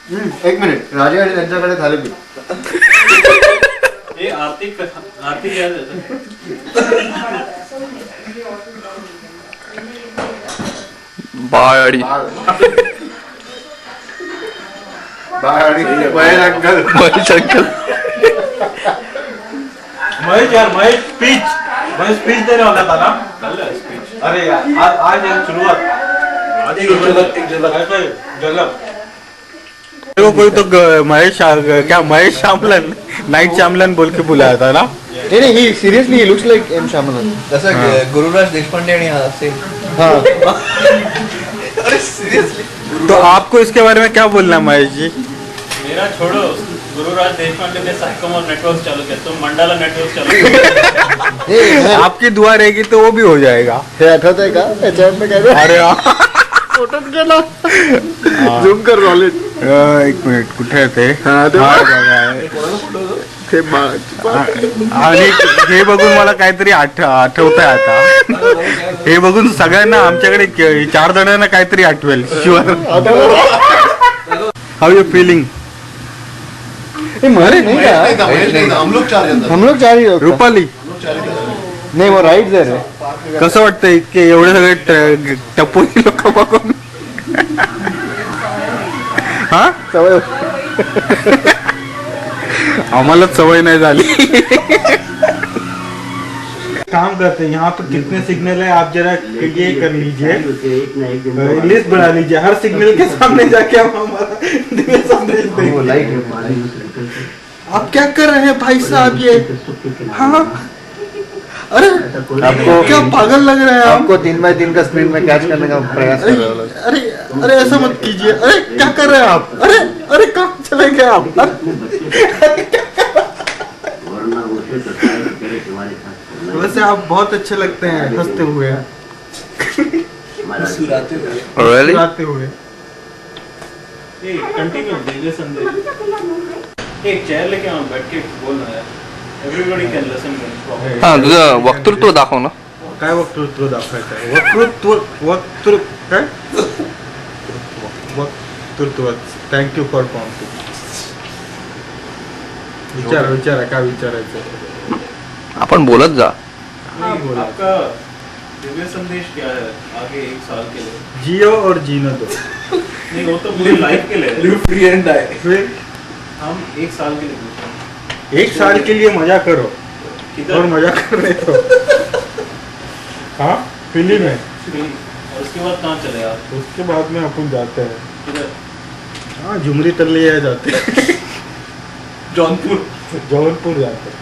एक मिनिट राजे आणि त्यांच्याकडे थालीपीठ. हे आर्थिक घ्या त्याचं. बाळाडी बाळाडी महेश अंकल. महेश अंकल महेश यार महेश स्पीच देने वाला था ना कल स्पीच. अरे यार आज शुरुआत एक झलक. वो कोई तो महेश क्या महेश श्यामलन नाइट श्यामलन बोल के बुलाया था ना. नहीं ही सिरियसली ही लुक्स लाइक एम श्यामलन. जसं गुरुराज देशपांडे आणि असेल. हाँ अरे सिरियसली तो आपको इसके बारे में क्या बोलना है महेश जी. मेरा छोड़ो. गुरुराज देशपांडे ने साइकोमोर नेटवर्क चालू किया, तुम मंडाला नेटवर्क चालू किया. आपकी दुआ रहेगी तो वो भी हो जाएगा. हे आठवत आहे का त्याच्यावर मी काय अरे फोटोत गेला. झूम कर रॉलेट. एक मिनिट कुठे ते. हा, ते हा, बघ. बघा आहे. ते आणि हे बघून मला काहीतरी आठवत आहे आता. हे बघून सगळ्यांना आमच्याकडे 4 जणांना काहीतरी आठवेल. शुअर. How you feeling. मरे नहीं यार. हम लोग 4 जण. हम लोग 4 ही लोग. रुपाली नहीं वो राइट देर है. कसं वाटतंय की एवढे सगळे टपोरी लोक बघून. हा सवय. आम्हाला सवय नाही झाली. काम करते हैं यहाँ पे कितने सिग्नल है आप जरा ये कर लीजिए. लिस्ट बना लीजिए. हर सिग्नल के सामने जाके हम हमारा दिव्य संदेश देंगे. आप क्या कर रहे हैं भाई साहब ये. हाँ अरे आपको क्या पागल लग रहे हैं आप. आपको 3x3 का स्प्रिंट में कैच करने का प्रयास कर रहे हो. अरे अरे ऐसा मत कीजिए. अरे क्या कर रहे हैं आप. अरे अरे कहाँ चले गए आप. वैसे आप बहुत अच्छे लगते हैं हंसते हुए. मुस्कुराते हुए. कंटिन्यू दिव्य संदेश. एक चेयर लेके आओ, बैठ के बोलना यार. Everybody can listen. हा तुझं वक्तृत्व दाखव ना. काय वक्तृत्व दाखवायचं आहे. वक्तृत्व काय वक्तृत्व. Thank you for prompting. विचारा काय विचारायचं. आपण बोलत जा. हाँ बोला. आपका दिव्य संदेश क्या है आगे 1 साल के लिए. जियो और जीने दो. नहीं वो तो पूरी लाइफ के लिए है. Free and die. फिर हम 1 साल के लिए पूछ रहे हैं. 1 साल के लिए मजा करो किधर और मजा करने दो. हाँ फिल्म में. और उसके बाद कहाँ चले आप. उसके बाद में अपन जाते हैं. किधर. हाँ झुमरी तलिया जाते हैं. जौनपुर. जौनपुर जाते हैं.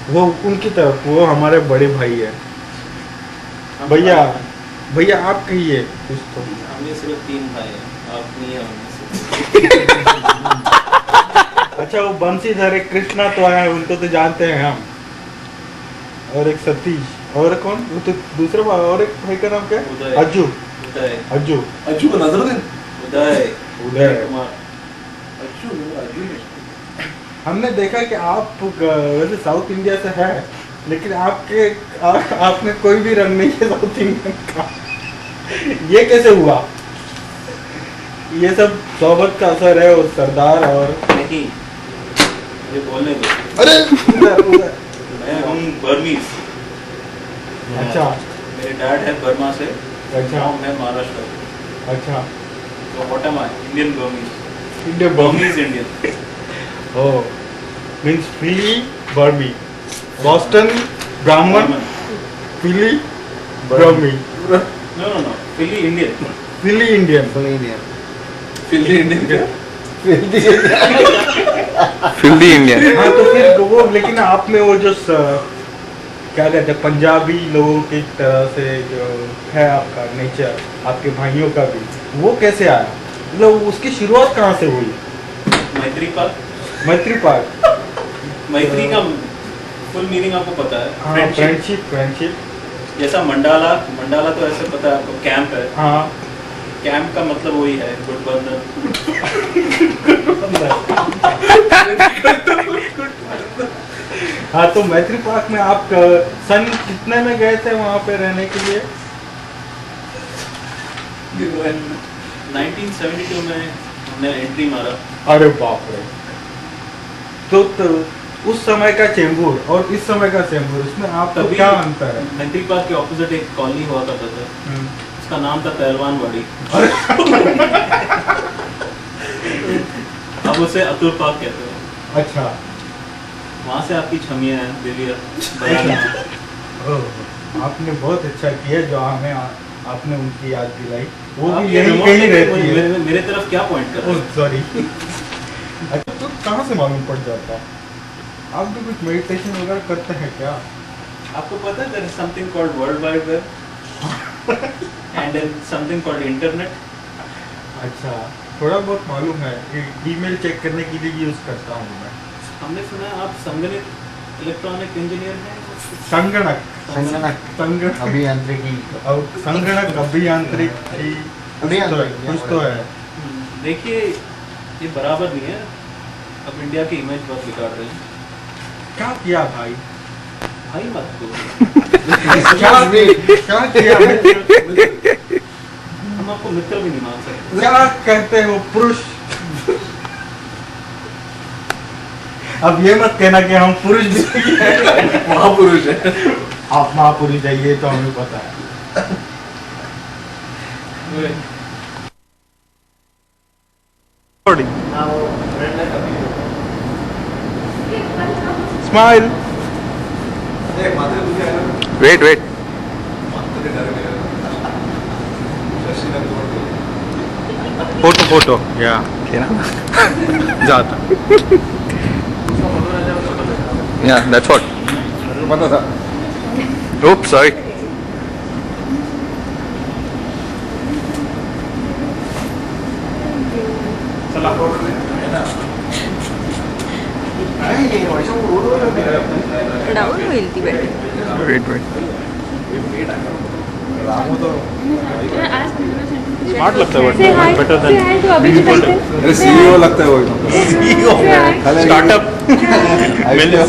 वो उनकी तरफ. वो हमारे बड़े भाई है. भैया आप कहिए कुछ तो. हमें सिर्फ 3 भाई हैं. आप नहीं है उनमें से. अच्छा वो बंसीधर एक कृष्णा तो आया है. उनको तो जानते हैं हम. और एक सतीश. और कौन वो तो दूसरा और एक भाई का नाम क्या है. उदय. अज्जू. उदय. अज्जू. अज्जू का नजरुद्दीन. उदय. कुमार. हमने देखा कि आप वैसे साउथ इंडिया से है लेकिन आपने कोई भी रंग नहीं है साउथ इंडियन का. ये कैसे हुआ. ये सब सोबत का असर है और सरदार और नहीं ये बोलने दो. अरे उधर. मैं हूँ बर्मीज. अच्छा मेरे डैड है बर्मा से. अच्छा गाँव है महाराष्ट्र. अच्छा. तो what am I. Indian Burmese. Indian Burmese Indian. Oh, means Philly Burmese. Boston Brahman. Philly Burmese. No. Philly Indian. Philly Indian. Filthy Indian क्या. Filthy Indian. हाँ तो फिर वो लेकिन आप में वो जो क्या कहते हैं पंजाबी लोगों की तरह से जो है आपका नेचर आपके भाइयों का भी वो कैसे आया. मतलब उसकी शुरुआत कहाँ से हुई. मैत्री पार्क. मैत्री पार्क. मैत्री का फुल मीनिंग आपको पता है. हाँ फ्रेंडशिप. जैसा मंडाला तो ऐसे पता है आपको. कैंप है. हाँ कैंप का मतलब वही है गुटबंधन. हाँ तो मैत्री पार्क में आप सन कितने में गए थे वहाँ पे रहने के लिए. 1972 में हमने एंट्री मारा। अरे बाप रे। तो उस समय का चेंबूर और इस समय का चेंबूर, उसमें आपको तभी क्या अंतर है? मंत्री पार्क के ऑपोजिट एक कॉलोनी हुआ करता था, उसका नाम था पहलवान वाड़ी। अब उसे अतुल पार्क कहते हैं। अच्छा। वहाँ से आपकी छमियाँ हैं, दिलिया, बयाना। ओह, आपने बहुत अच्छा किया जो हमें आपने उनकी याद दिलाई। वो आप भी ये यही remote कहीं लेके रहती है। मेरे तरफ क्या पॉइंट कर रहे ओह हैं? सॉरी। अच्छा, तो कहाँ से मालूम पड़ जाता है? आप भी कुछ मेडिटेशन वगैरह करते हैं क्या? आपको पता है there is something called World Wide Web and there is something called Internet. अच्छा, थोड़ा बहुत मालूम है। ईमेल चेक करने के लिए यूज करता हूँ मैं। हमने सुना है आप संगणक इलेक्ट्रॉनिक इंजीनियर हैं। संगणक संगणक अभियांत्रिकी और संगणक अभियांत्रिकी कुछ तो है। देखिए ये बराबर नहीं है, अब इंडिया की इमेज बहुत बिगाड़ रहे हैं। क्या किया भाई? भाई मत दो। क्या किया? हम आपको मित्र भी नहीं मान सकते। क्या कहते हो पुरुष? अब ये मत कहना कि हम पुरुष भी हैं। महापुरुष है। आप महापुरुष है, ये तो हमें पता है। स्माइल। वेट फोटो या जाता। Yeah, that's what. पता था। Oops, sorry. डाउन हुई थी बेटे। Wait. स्मार्ट लगता है Say hi. Better Say hi to अभी अरे सीईओ लगता है वो एकदम। स्टार्टअप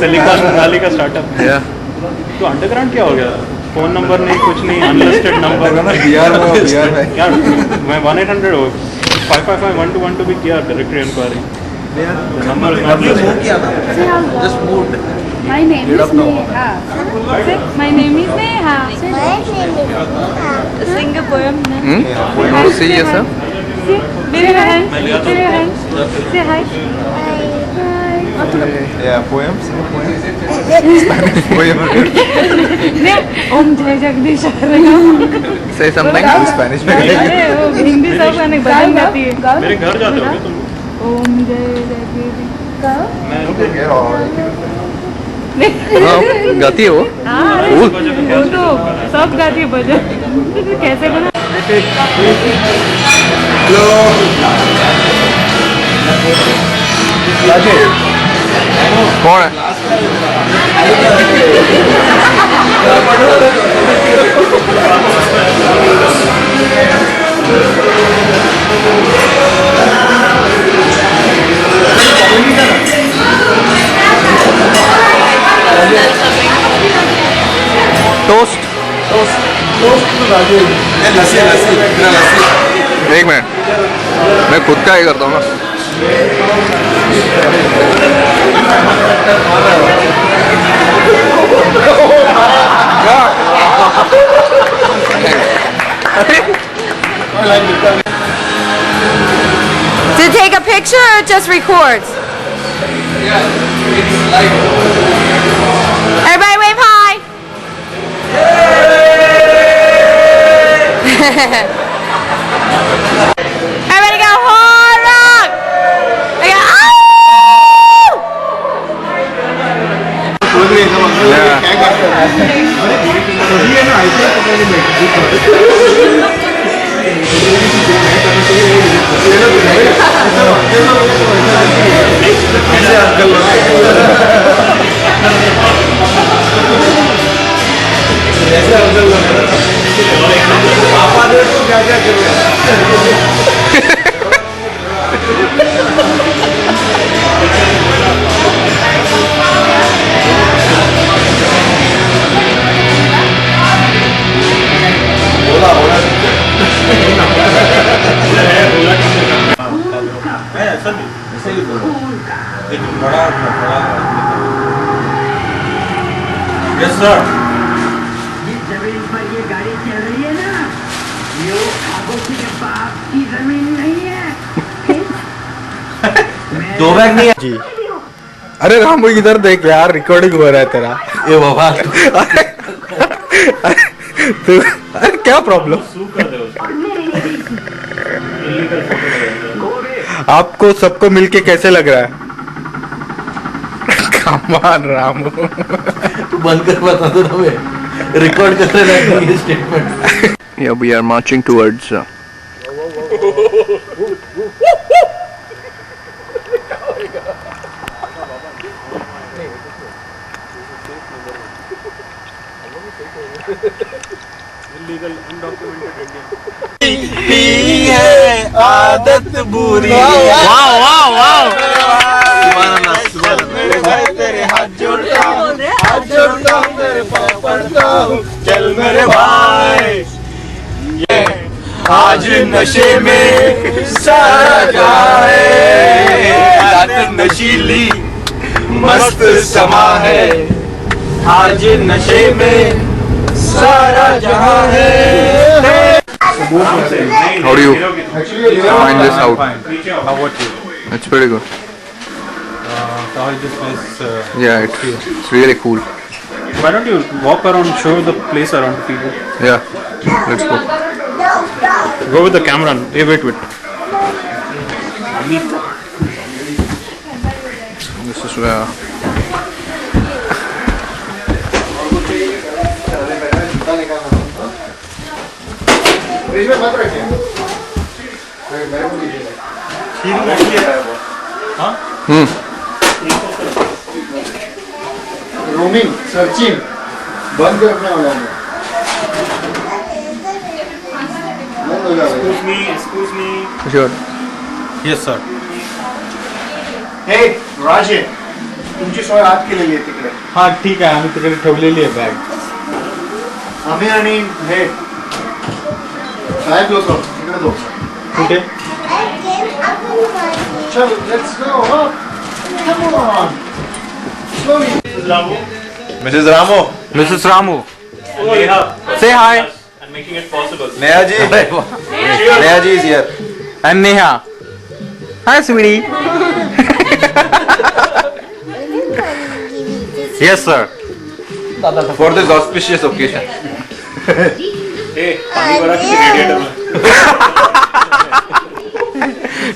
सिलिकॉन वैली का स्टार्टअप। Yeah. तो अंडरग्राउंड क्या हो गया? फोन नंबर नहीं, कुछ नहीं, अनलिस्टेड नंबर। बिहार में यार मैं 1-800 हो 555-1212 भी किया directory inquiry. Number is not listed. Just moved. My name is Neha. My name is Neha. Sing a poem. Want to see yourself? Wave your hand. मैं लिया था। Wave your hand. Say hi. Yeah, poems. ओम जय जगदीश हरे। Say something. Spanish में अरे वो हिंदी सब गाने भजन गाती है। मेरे घर जाते हो क्या तुम? ओम जय जगदीश। हाँ, गाती है वो। हाँ अरे वो तो सब गाती है भजन। कैसे बना? कौन है? टोस्ट। एक मिनट, मैं खुद का ही करता हूँ ना। To take a picture or just records? Everybody wave hi. Everybody go hard rock. They go, ऐसा नहीं, लेकिन बड़ा यस सर। जमीन पर ये गाड़ी चल रही है ना, ये खामोशी के बाप की जमीन नहीं है। दो बैग नहीं है जी। अरे रामू इधर देख यार, रिकॉर्डिंग हो रहा है तेरा। ये बाबा तो अरे क्या प्रॉब्लम? आपको सबको मिलके कैसे लग रहा है? कमान रामू। तू बंद कर, बता दो ना, मैं रिकॉर्ड कर रहा हूँ ये statement. Yeah, we are marching towards आदत बुरी। वाह वाह वाह। तेरे हाथ जोड़ता हूँ तेरे पाँव पड़ता हूँ, चल मेरे भाई। ये आज नशे में सारा जाए, रात नशीली मस्त समा है, आज नशे में सारा जहां है। How do you find this out? How about you? It's pretty good. How is this place? Yeah, it's really cool. Why don't you walk around, show the place around to people? Yeah, let's go. Go with the camera. Hey, wait. This is where. Fridge में मत रखिए, मेरे को दीजिए। Roaming searching बंद करने वाला हूँ। बंद हो जाएगा। Excuse me. Sure. Yes, sir. हे राजे, तुमची सोय आत केलेली आहे तिकडे. हाँ ठीक आहे, आम्ही तिकडे ठेवलेली आहे बॅग. आम्ही आणि हे साहेब लोक तिकडे जाऊ. कुठे? चल, let's go. Come on. Slowly. Mrs. Ramo. Mrs. Ramu. Neha. Say hi. I'm making it possible. Neha ji. Neha ji is here. And Neha. Hi, sweetie. Yes, sir. For this auspicious occasion. Hey, पानी भरा किसी radiator में.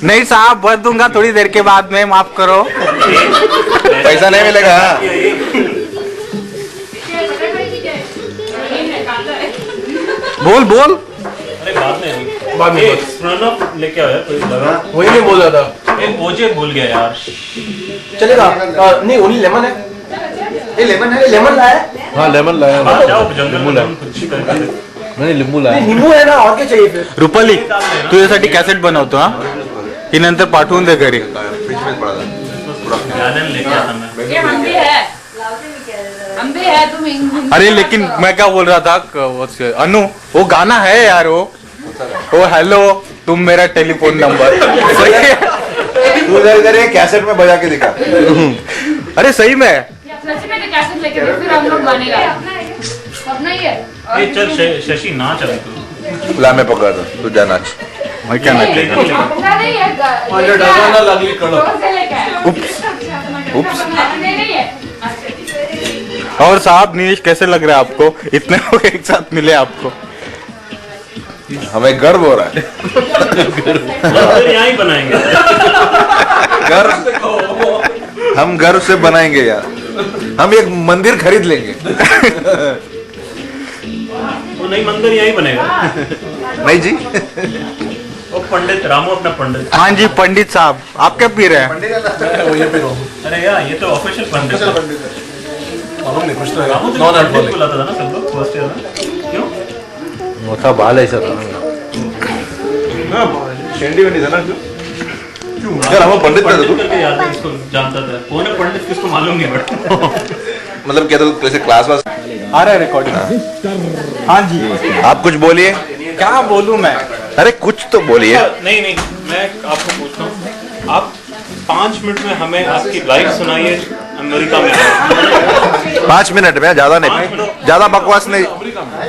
नहीं साहब, भर दूंगा थोड़ी देर के बाद में, माफ करो। पैसा नहीं मिलेगा. बोल बोल। अरे बाद में स्मरणप लेके आया कोई लगा. वही नहीं बोल रहा था. एक ओजे भूल गया यार. चलेगा. नहीं ओनली लेमन है. हे लेमन है. लेमन लाया. हाँ लेमन लाया. जाओ जंगल में कुछ करके. नहीं नींबू लाया. नींबू है ना, और क्या चाहिए फिर? रुपाली, तुझ्यासाठी कॅसेट बनवतो हा, ही नंतर पाठवून दे घरी. गार्डन लेके आता मैं. ये हम भी है तुम अरे लेकिन मैं क्या बोल रहा था, अनु वो गाना है यार, वो हेलो तुम मेरा टेलीफोन नंबर. तू इधर ये कैसेट में बजा के दिखा. अरे सही में. सच में कैसे लेके फिर हम लोग बनेगा अपना ही है. ए चल शशि नाच अभी तू. ला मैं पकड़ दो, तू जा नाच. मैं क्या नाच. अपना नहीं है. लगली कड़क. उप्स. नहीं है. और साहब नीश, कैसे लग रहा है आपको, इतने लोग एक साथ मिले आपको? हमें गर्व हो रहा है. यहाँ ही बनाएंगे. गर्व हम गर्व से बनाएंगे यार. हम एक मंदिर खरीद लेंगे. वो नहीं, मंदिर यहीं बनेगा. नहीं जी. वो पंडित रामू अपना पंडित. हाँ जी पंडित साहब, आप क्या पी रहे हैं? अरे यार ये तो ऑफिशियल पंडित है. रामू तो पंडित बुलाता था ना सब लोग फर्स्ट ईयर में. क्यों? मोटा बाल है सर. शेंडी बनी था ना तू. यार हम पंडित थे तू. करके याद है, इसको जानता था. कौन है पंडित किसको मालूम नहीं. बट मतलब क्या तो जैसे क्लास वास. आ रहा है रिकॉर्डिंग. हाँ जी. आप कुछ बोलिए. क्या बोलूं मैं? अरे कुछ तो बोलिए। नहीं नहीं, मैं आपको पूछता हूँ, आप 5 मिनट में हमें आपकी लाइफ सुनाइए अमेरिका में। 5 मिनट में, ज्यादा नहीं, ज्यादा बकवास नहीं।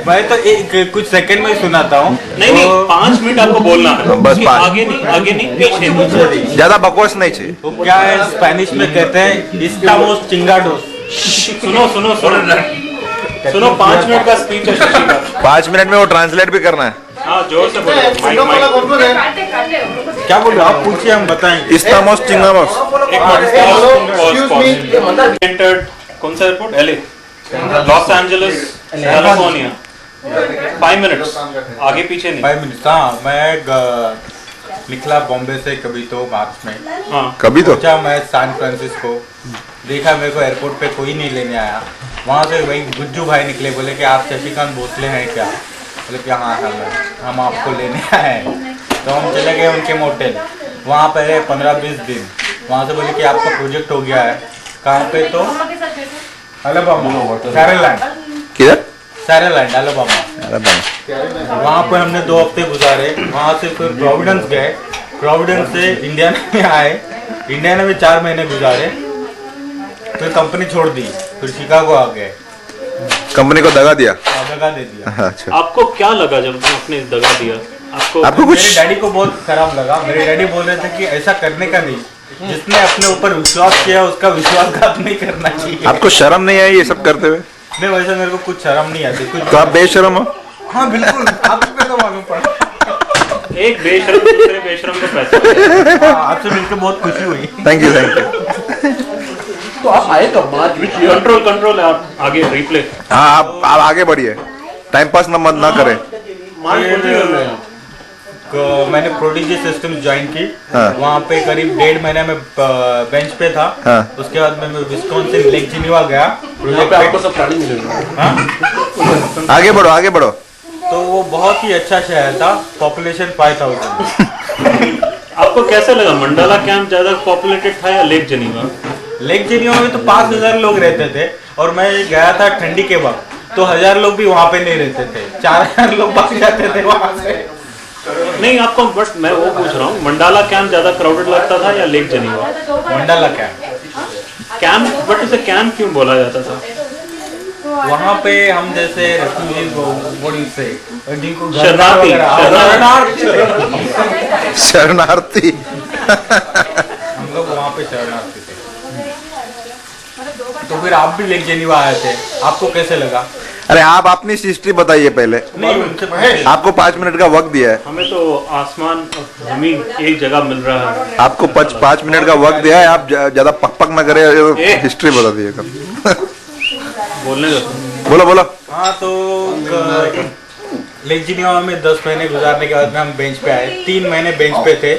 मैं तो एक कुछ सेकंड में ही सुनाता हूँ। नहीं नहीं, 5 मिनट आपको बोलना है, बस 5। आगे नहीं, पीछे। ज्यादा बकवास नहीं चाहिए। वो क्या है, स्पेनिश में कहते हैं इस्टामोस चिंगाडोस। सुनो सुनो सुनो सुनो, 5 मिनट का स्पीच है शशि का। 5 मिनट में वो ट्रांसलेट भी करना है। हाँ, जोर से बोलो, माइक माइक। क्या बोल रहे हो आप? पूछिए, हम बताएंगे। इस्तामोस चिंगामोस। एक मिनट, एंटर्ड कौन सा airport? LA, Los Angeles, California. 5 minutes, आगे पीछे नहीं। 5 मिनट। हाँ, मैं निकला बॉम्बे से कभी तो मार्च में। हाँ, कभी तो पहुंचा मैं सैन फ्रांसिस्को। देखा मेरे को एयरपोर्ट पे कोई नहीं लेने आया। वहाँ से वही गुज्जू भाई निकले, बोले कि आप शशिकांत भोसले हैं क्या? बोले कि हाँ हाँ, हम आपको लेने आए हैं। तो हम चले गए उनके मोटेल, वहाँ पे रहे 15-20 दिन। वहाँ से बोले कि आपका प्रोजेक्ट हो गया है। कहाँ पे? तो अलाबामा, सैरलैंड। किधर? सैरलैंड, अलाबामा। वहाँ पर हमने 2 हफ्ते गुजारे। वहाँ से फिर प्रोविडेंस गए, प्रोविडेंस से इंडियाना में आए, इंडियाना में 4 महीने गुजारे। फिर कंपनी छोड़ दी, फिर शिकागो आ गए। कंपनी को दगा दिया। दगा दे दिया। अच्छा, आपको क्या लगा जब आपने दगा दिया? आपको कुछ? मेरे डैडी को बहुत खराब लगा। मेरे डैडी बोल रहे थे कि ऐसा करने का नहीं, जिसने अपने ऊपर विश्वास किया उसका विश्वासघात नहीं करना चाहिए। आपको शर्म नहीं आई ये सब करते हुए? नहीं, वैसे मेरे को कुछ शर्म नहीं आती कुछ। तो आप बेशर्म हो। हाँ बिल्कुल, आपको तो मालूम पड़ा। एक बेशरम दूसरे बेशरम को पैसा। आपसे मिलकर बहुत खुशी हुई। Thank you, thank you. तो आप आए कब? मार्च विच ईयर? कंट्रोल है, आप आगे रिप्ले। हाँ, आप आगे बढ़िए, टाइम पास ना करें। मैंने प्रोडिजी सिस्टम ज्वाइन की। हाँ। वहाँ पे करीब 1.5 महीने में बेंच पे था। हाँ। उसके बाद मैं विस्कॉन्सिन लेक जिनेवा गया प्रोजेक्ट पे। आपको सब प्राणी मिलेगा। हाँ? आगे बढ़ो, आगे बढ़ो। तो वो बहुत ही अच्छा शहर था, पॉपुलेशन 5000। आपको कैसे लगा? मंडाला कैंप ज्यादा पॉपुलेटेड था या लेक जेनीवा? लेक जेनीवा में तो 5000 लोग रहते थे, और मैं गया था ठंडी के वक्त, तो 1000 लोग भी वहाँ पे नहीं रहते थे। 4000 लोग भाग जाते थे वहाँ से। नहीं, आपको बट मैं वो पूछ रहा हूँ, मंडाला कैंप ज्यादा क्राउडेड लगता था या lake Geneva? Mandala camp. But उसे कैंप क्यों बोला जाता था? वहाँ पे हम जैसे रेफ्यूजी से जिनको शरणार्थी। शरणार्थी। हम लोग वहाँ पे शरणार्थी थे। तो फिर आप भी लेक जेनीवा आए थे, आपको कैसे लगा? अरे आप अपनी हिस्ट्री बताइए पहले। नहीं, उनसे आपको 5 मिनट का वक्त दिया है। हमें तो आसमान और जमीन एक जगह मिल रहा है। आपको 5 मिनट का वक्त दिया है, आप ज्यादा पक ना करें, हिस्ट्री बता दीजिएगा। बोलने दो। बोलो बोलो। हाँ, तो लेक जेनीवा में 10 महीने गुजारने के बाद में हम बेंच पे आए। 3 महीने बेंच पे थे,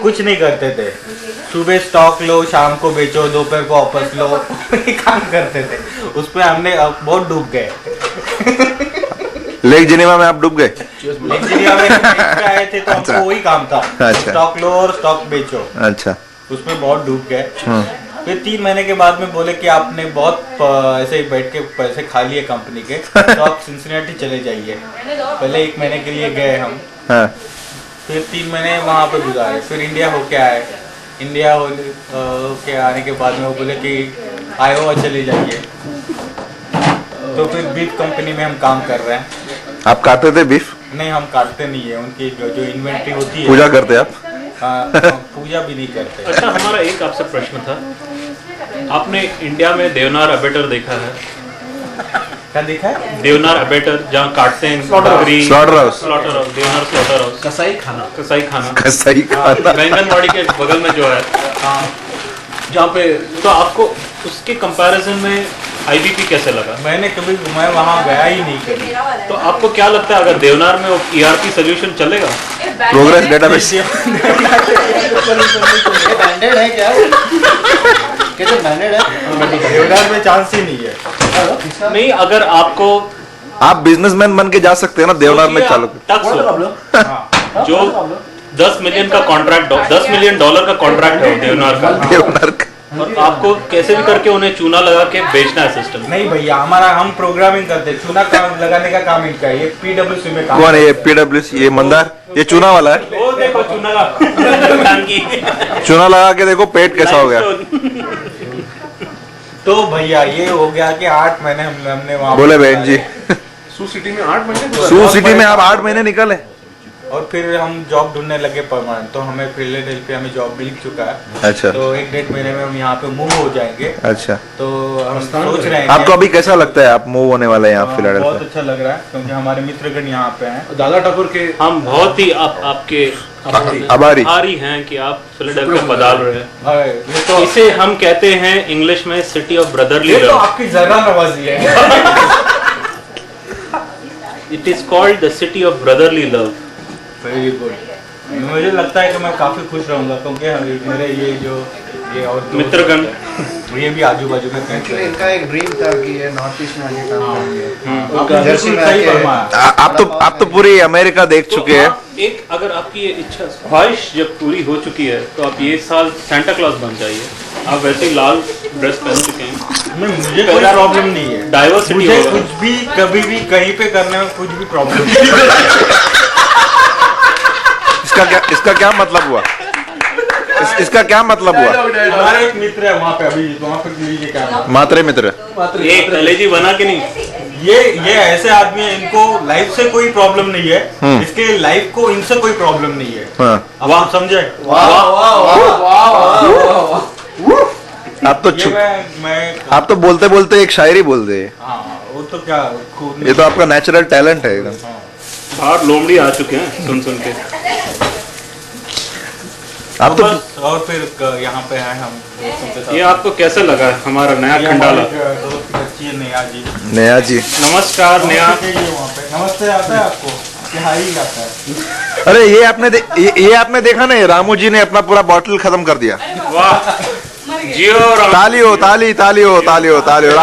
कुछ नहीं करते थे। सुबह स्टॉक लो, शाम को बेचो, दोपहर को वापस लो, काम करते थे। उसमें हमने बहुत डूब गए। लेक जेनीवा में आप डूब गए? लेक जेनीवा में बेंच पे आए थे तो अच्छा। हमको वही काम था, अच्छा। स्टॉक लो और स्टॉक बेचो। अच्छा। उसमें बहुत डूब गए। फिर 3 महीने के बाद में बोले कि आपने बहुत ऐसे ही बैठ के पैसे खा लिए कंपनी के, तो आप सिंसिनाटी चले जाइए। पहले 1 महीने के लिए गए हम। हाँ। फिर 3 महीने वहाँ पे गुजारे। फिर इंडिया होके आए। इंडिया होके आने के बाद में वो बोले कि आयोवा चले जाइए। तो फिर बीफ कंपनी में हम काम कर रहे हैं। आप काटते थे बीफ? नहीं, हम काटते नहीं है। उनकी जो इन्वेंट्री होती है। पूजा करते आप? पूजा भी नहीं करते। अच्छा, हमारा एक आपसे प्रश्न था, आपने इंडिया में देवनार अबेटर देखा है? क्या देखा है? देवनार अबेटर, जहाँ काटते हैं बकरी। Slaughter house. Slaughter house, Deonar slaughter house. कसाई खाना। कसाई खाना। सही खाना। बैंगनवाड़ी के बगल में जो है, जहाँ पे, तो आपको उसके कंपैरिजन में आईबीपी कैसे लगा? मैं वहाँ गया ही नहीं कभी। तो आपको क्या लगता है, अगर देवनार में ईआरपी सोल्यूशन चलेगा? Progress database. बैंडेड है क्या? कैसे बैंडेड है? देवदार में चांस ही नहीं है। नहीं, अगर आपको आप बिजनेसमैन बन के जा सकते हैं ना देवनार में चालू। जो $10 मिलियन का कॉन्ट्रैक्ट, $10 मिलियन का कॉन्ट्रैक्ट है देवनार का। देवनार का और आपको कैसे भी करके उन्हें चूना लगा के बेचना है सिस्टम। नहीं भैया, हम प्रोग्रामिंग करते हैं, चूना काम लगाने का काम इनका है। ये PWC में काम कौन है ये PWC? ये मंदार, ये चूना वाला है। वो देखो चूना का टांगी। चूना लगा के देखो पेट कैसा हो गया। तो भैया ये हो गया कि 8 महीने हमने वहाँ बोले बहन जी, सू सिटी में 8 महीने सू सिटी में आप 8 महीने निकले। और फिर हम जॉब ढूंढने लगे परमानेंट, तो हमें फिलाडेल्फिया में जॉब मिल चुका है। अच्छा। तो 1-1.5 महीने में हम यहाँ पे मूव हो जाएंगे। अच्छा, तो हम सोच रहे हैं आपको अभी कैसा लगता है आप मूव होने वाले हैं यहाँ बहुत फिलाडेल्फिया? अच्छा लग रहा है, क्योंकि हमारे मित्रगण यहाँ पे हैं। दादा ठाकुर के हम बहुत ही आपके आभारी आभारी हैं कि आप फिलाडेल्फिया पधार रहे हैं। ये तो इसे हम कहते हैं इंग्लिश में सिटी ऑफ ब्रदरली ये तो लव। आपकी जरा नवाजी है। It is called the city of brotherly love. Very good. मुझे लगता है कि मैं काफी खुश रहूंगा, क्योंकि मेरे ये और दोस्त मित्रगण ये भी आजू बाजू में कहीं एक्चुअली इनका एक ड्रीम था कि ये नॉर्थ ईस्ट में आके काम करेंगे। आपने जर्सी बिल्कुल में सही आके फरमाया। आप तो पूरी अमेरिका देख चुके हैं। एक अगर आपकी ये इच्छा ख्वाहिश जब पूरी हो चुकी है तो आप ये साल सेंटा क्लॉज बन जाइए। आप वैसे ही लाल ड्रेस पहन चुके हैं। मुझे कोई प्रॉब्लम नहीं है। डाइवर्सिटी मुझे होगा। कुछ भी कभी भी कहीं पे करने में कुछ भी प्रॉब्लम नहीं। इसका क्या मतलब हुआ? इसका क्या मतलब हुआ? हमारा एक मित्र है वहाँ पे, अभी वहाँ पे लीजिए क्या मात्रे मित्र। ये कलेजी बना के नहीं। ये ऐसे आदमी है, इनको लाइफ से कोई प्रॉब्लम नहीं है। इसके लाइफ को इनसे कोई प्रॉब्लम नहीं है। हाँ। अब आप समझे? आप तो ये मैं आप तो बोलते बोलते एक शायरी बोल दे। हाँ, वो तो क्या खूब। ये तो आपका नेचुरल टैलेंट है एकदम। बाहर लोमड़ी आ चुके हैं सुन के। आप तो बस, और फिर यहाँ पे हैं हम दोस्तों के साथ। ये आपको कैसा लगा हमारा नया ये खंडाला? हमारी दोस्त की बच्ची है नेहा जी। नया जी, नमस्कार नेहा। वहाँ पे नमस्ते आता है आपको? क्या हाई आता है? अरे ये आपने देखा नहीं, रामू जी ने अपना पूरा बॉटल खत्म कर दिया। वाह जियो राम। ताली हो ताली ताली हो ताली हो ताली हो।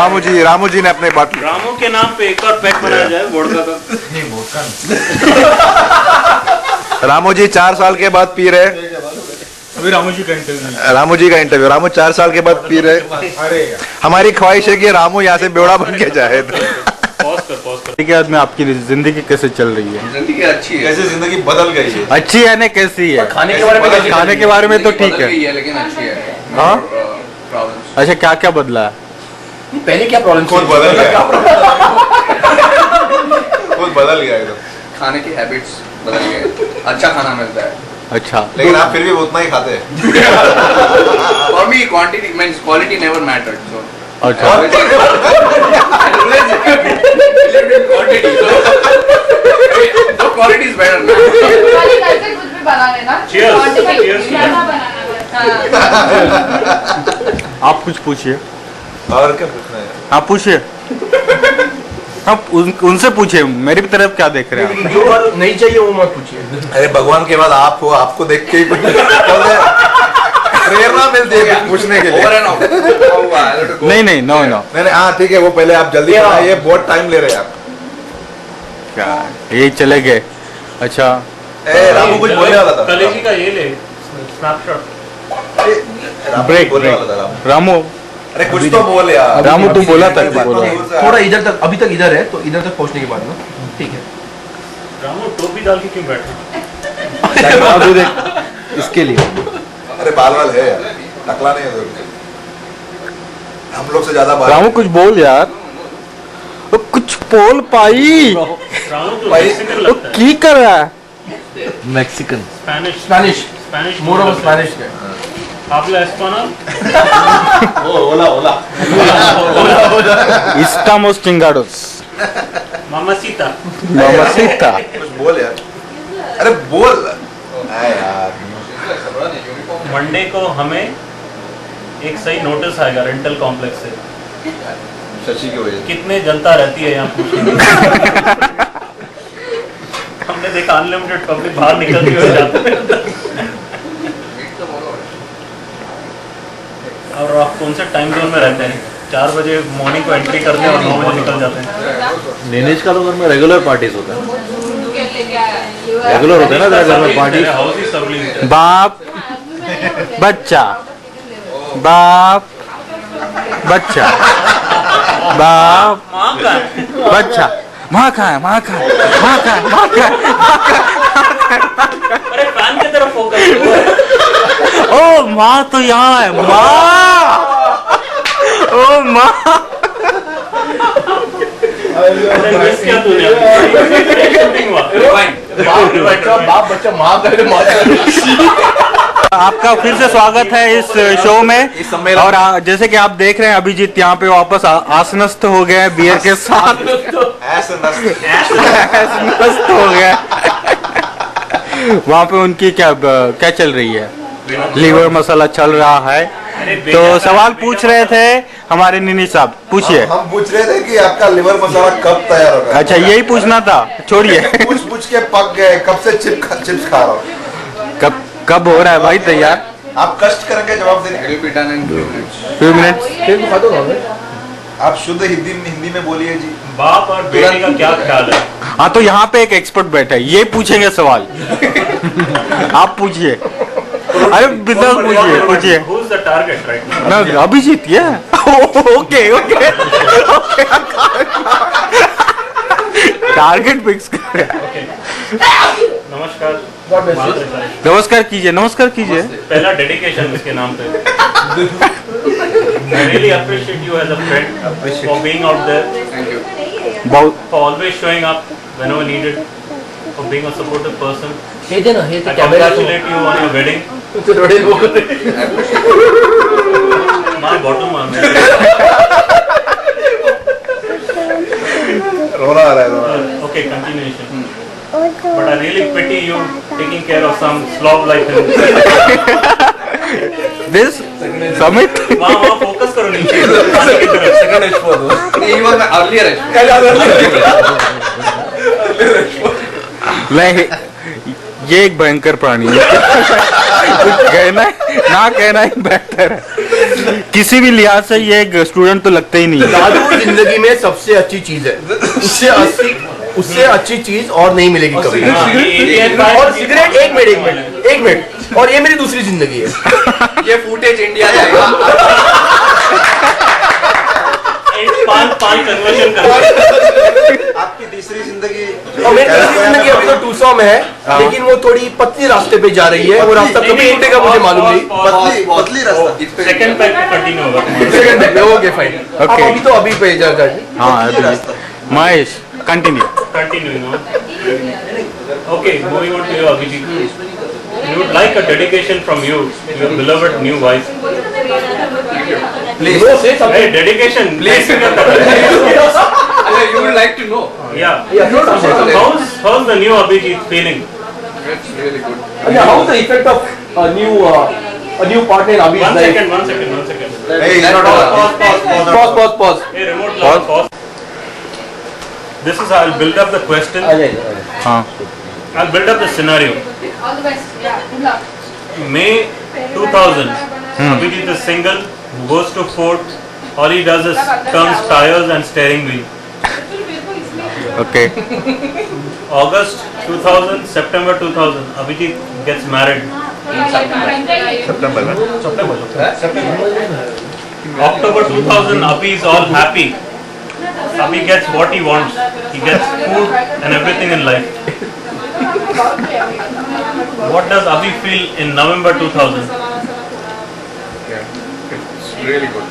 रामू जी ने अपने बॉटल। रामू के नाम पे एक और पैक बनाया जाए वोडका का। नहीं वोडका रामू जी 4 साल के बाद पी रहे। अभी रामू जी का इंटरव्यू नहीं। रामू जी का इंटरव्यू। रामू 4 साल के बाद पी रहे। अरे हमारी ख्वाहिश है कि रामू यहाँ से बेवड़ा बन के जाए। पॉज कर। ठीक है, आज में आपकी जिंदगी कैसे चल रही है? जिंदगी अच्छी है। कैसे जिंदगी बदल गई है? अच्छी है ना? कैसी है? खाने के बारे में खाने के बारे में तो ठीक बदल है। गई है लेकिन अच्छी है। हाँ? प्रॉब्लम्स अच्छा, क्या क्या बदला है? पहले क्या प्रॉब्लम खुद बदल गया। खुद बदल गया एकदम। खाने की हैबिट्स बदल गए। अच्छा खाना मिलता है। अच्छा, लेकिन आप फिर भी उतना ही खाते हैं। For me quantity means quality never mattered so अच्छा। क्वालिटी इज बेटर ना। वाली घर से कुछ भी बना लेना। Cheers. Cheers. खाना बनाना हाँ। आप कुछ पूछिए। और क्या पूछना है? आप पूछिए। आप उनसे पूछिए, मेरी तरफ क्या देख रहे हैं आप? जो बात नहीं चाहिए वो मत पूछिए। अरे भगवान के बाद आप हो, आपको देख के ही प्रेरणा मिलती है कुछ पूछने के लिए। ओवर एंड ऑफ नहीं, नो। नहीं हाँ ठीक है, वो पहले आप जल्दी ये बहुत टाइम ले रहे हैं आप। क्या यही चले गए? अच्छा, रामू कुछ बोलने वाला था। कलेजी का ये ले स्नैपशॉट। ब्रेक बोलने वाला था रामू। रामू। अरे कुछ तो बोल यार। रामू तू बोला था, बोलो। थोड़ा इधर तक, अभी तक इधर है तो इधर तक पहुंचने के बाद ना ठीक है। रामू टोपी डाल के क्यों बैठा? अभी देख इसके लिए। अरे बाल है यार, टकला नहीं है तो। हम लोग से ज्यादा बाल। रामू कुछ बोल यार। वो कुछ बोल पाई। रामू तो भाई, मेक्सिकन वो लगता है। की कर रहा है? Mexican Spanish more of Spanish का। habla español? ओला Estamos chingados. Mamacita. Mamacita. कुछ बोल यार। अरे बोल यार। मंडे को हमें एक सही नोटिस आएगा रेंटल कॉम्प्लेक्स से। शशि की वजह से। कितने जनता रहती है यहाँ पूछने। हमने देखा अनलिमिटेड पब्लिक बाहर निकलती हुई जाते हैं। और आप कौन से टाइम जोन में रहते हैं? 4 बजे मॉर्निंग को एंट्री करते हैं और 9 बजे निकल जाते हैं। नीनेज का तो घर में रेगुलर पार्टीज होता है। रेगुलर होता है ना घर में पार्टी। हाउस ही सब लिंक्ड है। बाप बच्चा बाप बच्चा बाप बच्चा माँ कहाँ है माँ कहाँ है माँ कहाँ है माँ कहाँ है अरे फैन की तरफ फोकस ओ माँ तो यहाँ है माँ ओ माँ मिस किया तूने शूटिंग हुआ बाप बच्चा माँ का आपका फिर से स्वागत है इस शो में और जैसे कि आप देख रहे हैं अभिजीत यहाँ पे वापस आसनस्थ हो गए हैं बियर के साथ आसनस्थ हो गए वहाँ पे उनकी क्या चल रही है लीवर मसाला चल रहा है तो सवाल पूछ रहे थे हमारे निनी साहब पूछिए हम पूछ रहे थे कि आपका लिवर मसाला कब तैयार होगा। अच्छा यही पूछना था छोड़िए पूछ के पक गए, कब से चिप्स खा रहा हूँ। कब हो रहा है भाई तैयार आप कष्ट करेंगे जवाब देने। फ्यू मिनट्स आप शुद्ध हिंदी में बोलिए जी। बाप और बेटे का क्या ख्याल है? हाँ तो यहाँ पे एक एक्सपर्ट बैठा है ये पूछेंगे सवाल आप पूछिए अरे बिल्कुल पूछिए Who's the target right now? ना अभिजीत ये ओके टारगेट फिक्स कर नमस्कार नमस्कार कीजिए पहला डेडिकेशन इसके नाम पे I really appreciate you as a friend for being out there, बहुत for always showing up whenever needed, for being a supportive person. I camera congratulate you on your wedding. My bottom arm. रोना आ रहा है Okay, continuation. But I really pity you taking care of some slob like him. This summit वहाँ focus करो नीचे पानी की तरफ. नहीं ये एक भयंकर प्राणी है कहना ही बेहतर है किसी भी लिहाज से ये एक स्टूडेंट तो लगता ही नहीं है दादू जिंदगी में सबसे अच्छी चीज है उससे अच्छी चीज और नहीं मिलेगी कभी और सिगरेट एक मिनट और ये मेरी दूसरी जिंदगी है ये फुटेज इंडिया जाएगा। पान कन्वर्जन कर. आपकी तीसरी जिंदगी और मेरी तीसरी जिंदगी अभी तो 200 में है लेकिन वो थोड़ी पतली रास्ते पे जा रही है वो रास्ता कभी टूटेगा मुझे मालूम नहीं पतली रास्ता। सेकंड पैक कंटिन्यू होगा. सेकंड पे ओके फाइन Okay. अभी तो अभी पे जा कर हाँ Mahesh continue Continuing on. Okay, moving on to you, Abhijit. We would like a dedication from you to your beloved new wife. Please no से Hey, dedication. Please. You would like to know. Yeah. Something How's the new Abhijit feeling? That's really good. How the effect of a new partner in Abhi's One life second. Hey, he's not pause Hey, remote loud, pause. This is how I'll build up the question. हाँ I'll build up the scenario. All the best. Yeah, good luck. May 2000. Abhijit is single, goes to Ford. All he does is turns tires and steering wheel. Okay August 2000, September 2000. Abhijit gets married. October 2000, Abhi is all happy. Abhi gets what he wants. He gets food and everything in life. What does Abhi feel in November 2000? It's really good.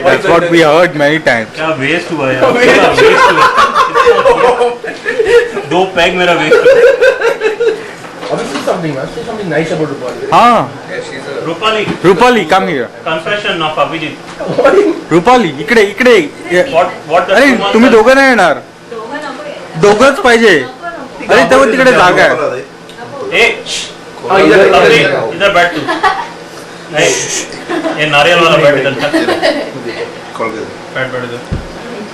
That's what we heard many times. क्या waste हुआ यार, पूरा waste हुआ. 2 peg मेरा waste हुआ. Abhi say something nice about Rupali हाँ Yeah, she's a Rupali come here Confession of Abhijit. Rupali इकडे What does अरे Kumar तुम्ही say? दोघं नाही येणार दोघंच पाहिजे अरे तेव्हा तिकडे जागा आहे Hey, इधर बैठ तू. Hey, ये नारियल वाला बैठ इधर. बैठ इधर.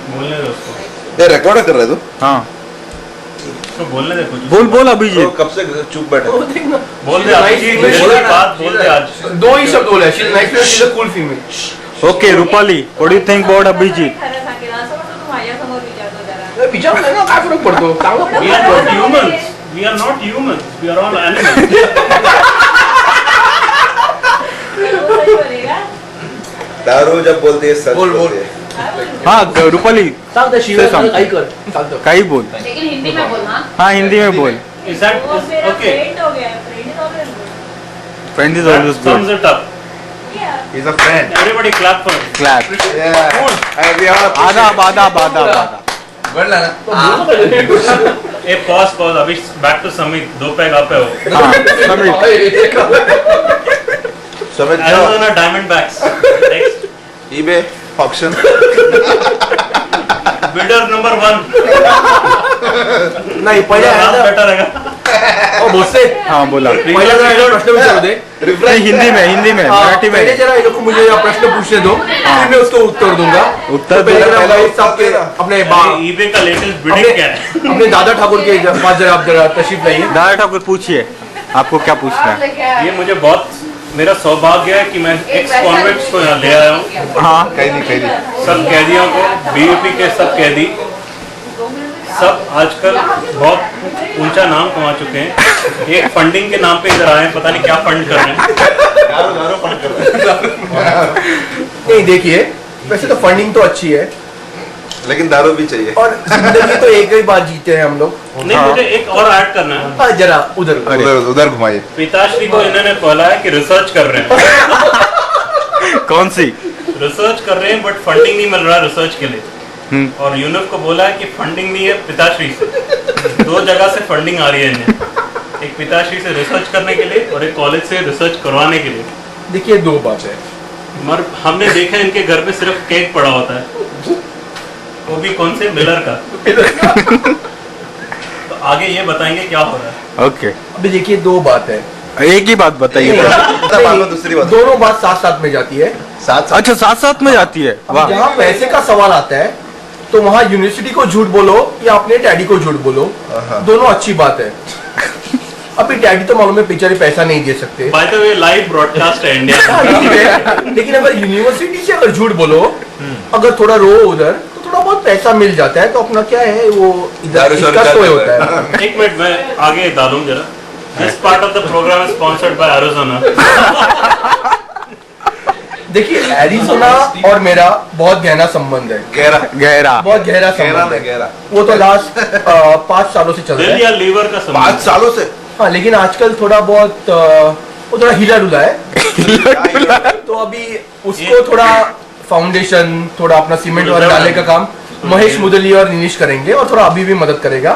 बोलने दे उसको. रिकॉर्ड कर रहे तू। हाँ उसको बोलने दे कुछ. बोल अभिजीत कब से चुप बैठे। बोल दे अभिजीत. बात बोल दे आज. दो ही शब्द बोला she is nice she is a cool female okay Rupali what do you think about Abhijeet विचार नाही ना काय फरक पडतो चांगला We are not humans. We are not humans. We are all animals. दारू जब बोलती है सच बोल, बोलती है। हाँ रुपाली सांगता शिवाय सांग. काही कर सांगतो काही बोल. लेकिन हिंदी में बोलना हाँ हिंदी में बोल. Is that okay? Friend is always Sums good. it up. He's a friend. Everybody clap for him. Clap. Yeah. We are आधा. बढ़ला ना. Hey, pause. अभी back to Samit. 2 पैग आप पे हो. हाँ समीर. समझ जाओ. Arizona Diamondbacks. Next. eBay auction. Bidder number 1. नाही पहिले नाम आहे better है. ना, भोसले हाँ बोला. पहिला जरा याला प्रश्न विचारू दे. नहीं हिंदी में मराठी में. पहले जरा ये लोग मुझे प्रश्न पूछने दो, फिर मैं उसको उत्तर दूंगा. उत्तर तो पहले दो. जरा भाई साहब के अपने eBay का latest bidding क्या है? अपने दादा ठाकुर के पास जरा आप जरा तशरीफ लाइए. दादा ठाकुर पूछिए आपको क्या पूछना है. ये मुझे बहुत मेरा सौभाग्य है कि मैं एक्स कॉन्विक्ट्स को यहाँ ले आया हूँ. हाँ कहीं नहीं. सब कैदियों को, बीयूपी के सब कैदी सब आजकल बहुत ऊंचा नाम कमा चुके हैं. एक फंडिंग के नाम पे इधर आए हैं, पता नहीं क्या फंड कर रहे हैं. नहीं देखिए, वैसे तो फंडिंग तो अच्छी है लेकिन दारू भी चाहिए. और जिंदगी तो एक ही बार जीते हैं हम लोग. नहीं, मुझे एक और ऐड करना है. हाँ, जरा उधर उधर घुमाइए. पिताश्री को इन्होंने बोला है कि रिसर्च कर रहे हैं. कौन सी. रिसर्च कर रहे हैं बट फंडिंग नहीं मिल रहा रिसर्च के लिए. और यूनिफ को बोला है कि फंडिंग नहीं है पिताश्री से. 2 जगह से फंडिंग आ रही है इन्हें. एक पिताश्री से रिसर्च करने के लिए और एक कॉलेज से रिसर्च करवाने के लिए. देखिए, 2 बात है. मगर हमने देखा इनके घर पे सिर्फ केक पड़ा होता है, वो भी कौन से मिलर का. तो आगे ये बताएंगे क्या हो रहा है. ओके. अभी देखिए, 2 बात है. एक ही बात बताइए. बाद दूसरी बात. दोनों बात साथ साथ में जाती है. साथ अच्छा साथ में जाती है. अब वाह. जहाँ पैसे का सवाल आता है तो वहाँ यूनिवर्सिटी को झूठ बोलो या अपने डैडी को झूठ बोलो, दोनों अच्छी बात है. अभी डैडी तो मालूम है बेचारे पैसा नहीं दे सकते. By the way live broadcast है इंडिया में. लेकिन अगर यूनिवर्सिटी से अगर झूठ बोलो, अगर थोड़ा रो उधर तो थोड़ा बहुत पैसा मिल जाता है. तो अपना क्या है वो इधर इसका सोए होता है. एक मिनट मैं आगे डालूं जरा. This part of the program is sponsored by Arizona. देखिए, एरिज़ोना और मेरा बहुत गहरा संबंध है. गहरा. बहुत गहरा संबंध है. गहरा. वो तो लास्ट 5 सालों से चल रहा दिल है. या लीवर का 5 संबंध. सालों से. हाँ, लेकिन आजकल थोड़ा बहुत वो थोड़ा हिला डुला है. तो अभी उसको थोड़ा फाउंडेशन, थोड़ा अपना सीमेंट वाला डालने का काम महेश मुदली और निनिश करेंगे और थोड़ा अभी भी मदद करेगा.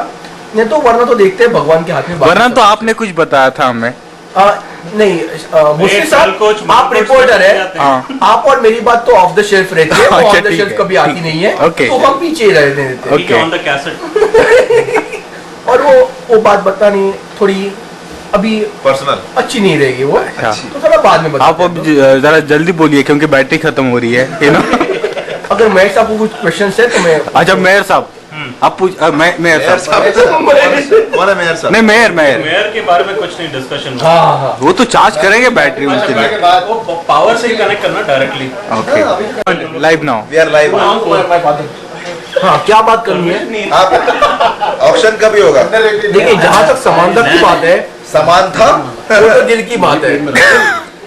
नहीं तो वरना तो देखते हैं भगवान के हाथ में. वरना तो आपने कुछ बताया था हमें. नहीं, मुझसे साहब आप रिपोर्टर है. हाँ. आप और मेरी बात तो ऑफ द शेल्फ रहती है. अच्छा, ऑफ द ठीक शेल्फ है. कभी आती नहीं है. ओके. तो हम पीछे ही रहने देते हैं. ठीक है, ऑन द कैसेट. और वो बात बतानी थोड़ी अभी पर्सनल अच्छी नहीं रहेगी वो. अच्छा. तो थोड़ा बाद में आप बताते अब हैं. जरा जल्दी बोलिए क्योंकि बैटरी खत्म हो रही है यू नो. अगर मैं साहब को कुछ क्वेश्चन है तो मैं. अच्छा मेयर साहब आप पूछ. मेयर साहब. कौन है मेयर साहब? नहीं मेयर मेयर के बारे में कुछ नहीं डिस्कशन. हाँ हाँ. वो तो चार्ज करेंगे बैटरी उनके लिए. वो पावर से ही कनेक्ट करना directly. Okay. Live now. We are live. हाँ, क्या बात करनी है. आप ऑक्शन कभी होगा? देखिए, जहाँ तक समानता की बात है, समान था. वो तो दिल की बात है.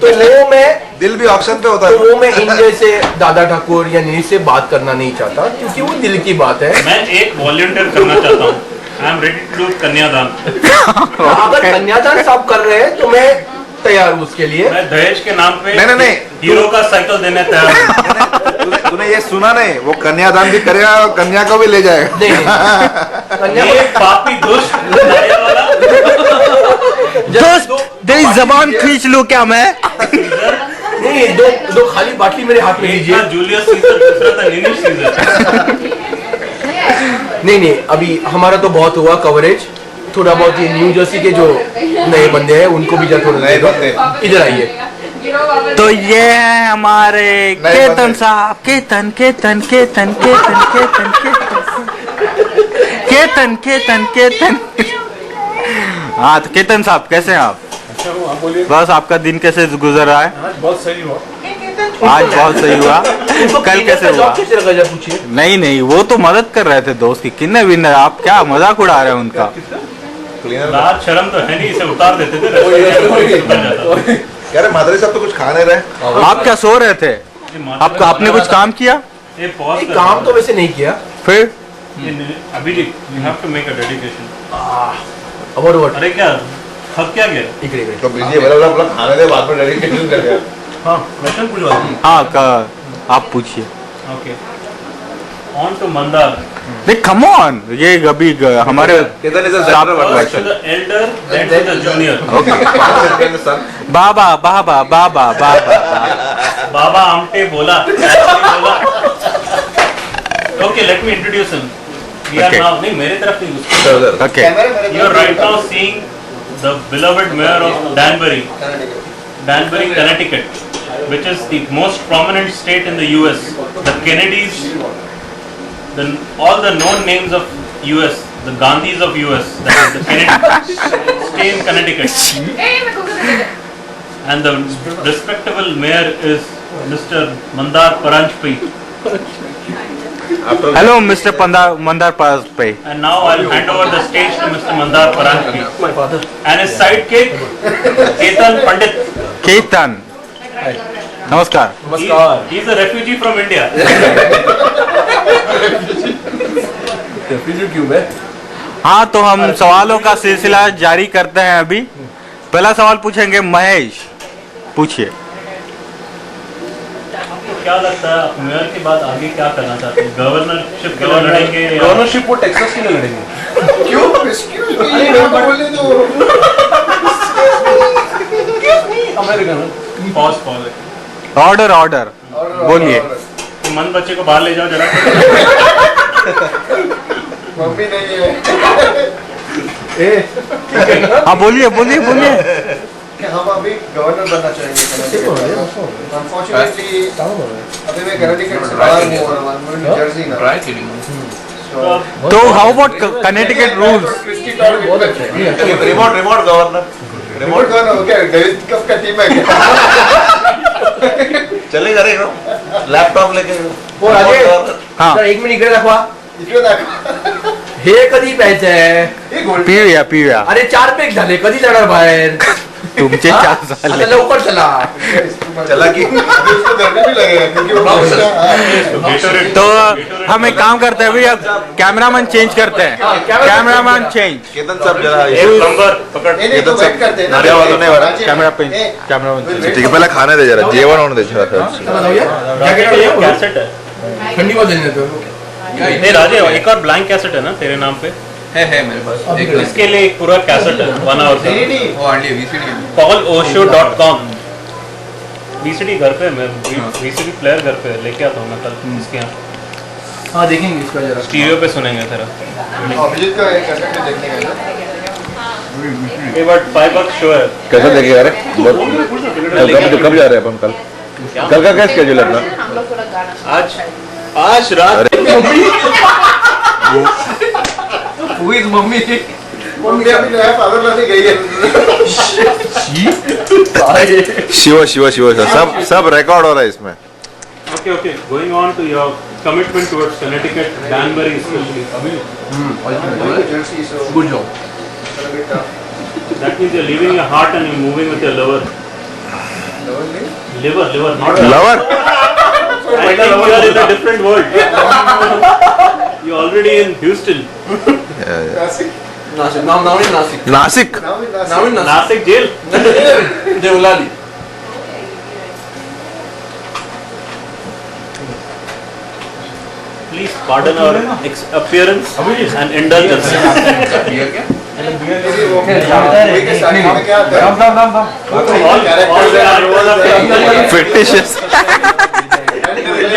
तो वो मैं दिल भी ऑक्शन पे होता तो है. वो मैं इन जैसे दादा ठाकुर या नीनी से बात करना नहीं चाहता क्योंकि वो दिल की बात है. मैं एक वॉलंटियर करना चाहता हूँ. I am ready to do kanyadaan. अगर कन्यादान साहब कर रहे हैं तो मैं तैयार हूँ उसके लिए. मैं दहेज के नाम पे नहीं. हीरो का साइकिल देने तैयार हूँ. तूने ये सुना नहीं? वो कन्यादान भी करेगा और कन्या को भी ले जाएगा. नहीं, कन्या ये पापी दुष्ट लाया वाला दोस्त तेरी जबान खींच लूं क्या मैं. नहीं, दो खाली बाटली मेरे हाथ में एक लीजिए. था जूलियस सीजर, दूसरा था निनिश सीजर. नहीं, अभी हमारा तो बहुत हुआ कवरेज. थोड़ा बहुत ये न्यू जर्सी के जो नए बंदे हैं उनको भी जरा थोड़ा नए बंदे. इधर आइए. तो ये है हमारे केतन साहब. केतन. हाँ तो केतन साहब कैसे हैं आप? बस आपका दिन कैसे गुजर रहा है? बहुत सही हुआ. आज बहुत सही हुआ. कल कैसे हुआ? पूछिए. नहीं वो तो मदद कर रहे थे दोस्त की. किन्ने विन्नर आप क्या मजाक उड़ा रहे हैं उनका. लाज शर्म तो है नहीं, इसे उतार देते थे. कह रहे मादरी साहब तो कुछ खा नहीं रहे. आप क्या सो रहे थे? आपको आपने कुछ काम किया ये पॉज नहीं, काम तो वैसे नहीं किया। फिर Abhijeet you have to make a dedication. About what? अरे क्या थक क्या गया? इकडे इकडे। तो बिजी है मतलब अपना खाने दे बाद में डेडिकेशन कर दिया। हाँ क्वेश्चन पूछवा। हाँ आप पूछिए। Okay on to Mandar. नहीं कम ऑन, ये अभी हमारे Ketan is a First to the elder, then to the junior. Okay 5 second sir. Baba Baba Baba Baba Baba Amte बोला। Okay, let me introduce him. We are Okay. now नहीं मेरे तरफ नहीं उसकी। उधर okay You are right now seeing the beloved mayor of Danbury, Connecticut, which is the most prominent state in the US. The Kennedys, all the known names of US, the Gandhis of US, that is the Kennedys, stay in Connecticut. And the respectable mayor is Mr. Mandar Paranjpi. Hello mister Mandar पास पे। And now I'll hand over the stage to Mr. Mandar Paranjpi. My father. And his sidekick, Ketan Pandit. Ketan नमस्कार। नमस्कार। He's a refugee from India. Refrigerator cube है। हाँ तो हम सवालों का सिलसिला जारी करते हैं। अभी पहला सवाल पूछेंगे महेश, पूछिए। आपको क्या लगता है आप मेयर के बाद आगे क्या करना चाहते हैं? गवर्नरशिप के लिए लड़ेंगे या गवर्नरशिप वो टेक्सास के लिए लड़ेंगे। क्यों एक्सक्यूज मी बोलने दो। अमेरिकन। पॉज? ऑर्डर ऑर्डर बोलिए। तो मन बच्चे को बाहर ले जाओ जरा। मम्मी नहीं है। हाँ बोलिए बोलिए बोलिए। हम अभी गवर्नर बनना चाहेंगे। अनफॉर्चुनेटली अभी मैं कनेटिकट से बाहर हूँ और न्यू जर्सी ना। तो how about Connecticut rules? Remote governor remote governor हो क्या? कब का टीम है क्या? चलेगा रे लॅपटॉप लेके हो राजे। हाँ सर 1 मिनिट इकडे दाखवा। इकडे दाखव। हे कधी प्यायचंय? हे गोल्ड पिऊया अरे 4 पेक झाले, कधी जाणार बाहेर? तुमचे हाँ? 4 आता झाले। लवकर चला। चला की उसको गर्मी भी लगेगा क्योंकि वो तो हम एक काम करते हैं भैया, कैमरामैन चेंज करते हैं। Cameraman change. केतन साहब जरा एक नंबर पकड़। नहीं तो वेट करते हैं ना। नड्या वाला नहीं वाला। कैमरा पे कैमरामैन ठीक है, पहले खाने दे जरा, जेवण होने दे जरा। चला जाऊया? जैकेट का ये कैसेट है। ठंडी बहुत देने दो। नहीं राजे, एक और ब्लैंक कैसेट है ना तेरे नाम पे? है मेरे पास एक इसके लिए एक पूरा कैसेट है 1 आवर का। वो आंटी वीसीडी paulosho.com। वीसीडी घर पे है, मैं वीसीडी प्लेयर घर पे है, लेके आता हूँ मैं कल इसके यहाँ। हाँ देखेंगे इसका जरा। स्टीरियो पे सुनेंगे तेरा। अभिजीत का एक कैसेट भी देखने का ये बट $5 शो है। कैसा देखेगा रे? कब जा रहे हैं अपन? कल का क्या स्केड्यूल है अपना? आज रात Who is मम्मी? मम्मी अभी नया पावर लाने गई है। शिव सब रिकॉर्ड हो रहा है इसमें। Okay. Going on to your commitment towards Connecticut, Danbury especially. Jersey so Good job. That means you're leaving your heart and you're moving with your lover. Liver, not lover I think you are in a different world. You're already in Houston. Nasik Nasik नाम नाम नहीं नासिक। नासिक नाम ही नाम नासिक ही Nasik. Nasik jail. Deolali. Please pardon our appearance and indulgence. Beer क्या movie के साथ में क्या आता है? All are fictitious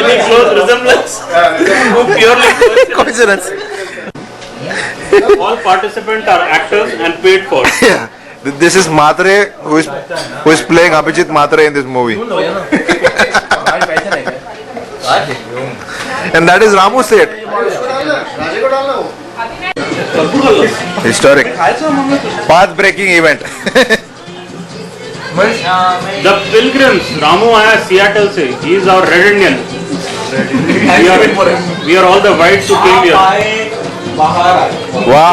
any close resemblance. Purely coincidence. all participants are actors and paid for. This is Matre who is playing Abhijit Matre in this movie, and that is Ramu Seth. राजे को डालना हो। Historic, path breaking event. The Pilgrims. Ramu आया Seattle से. He is our Red Indian. We are all the whites who came here. Wow.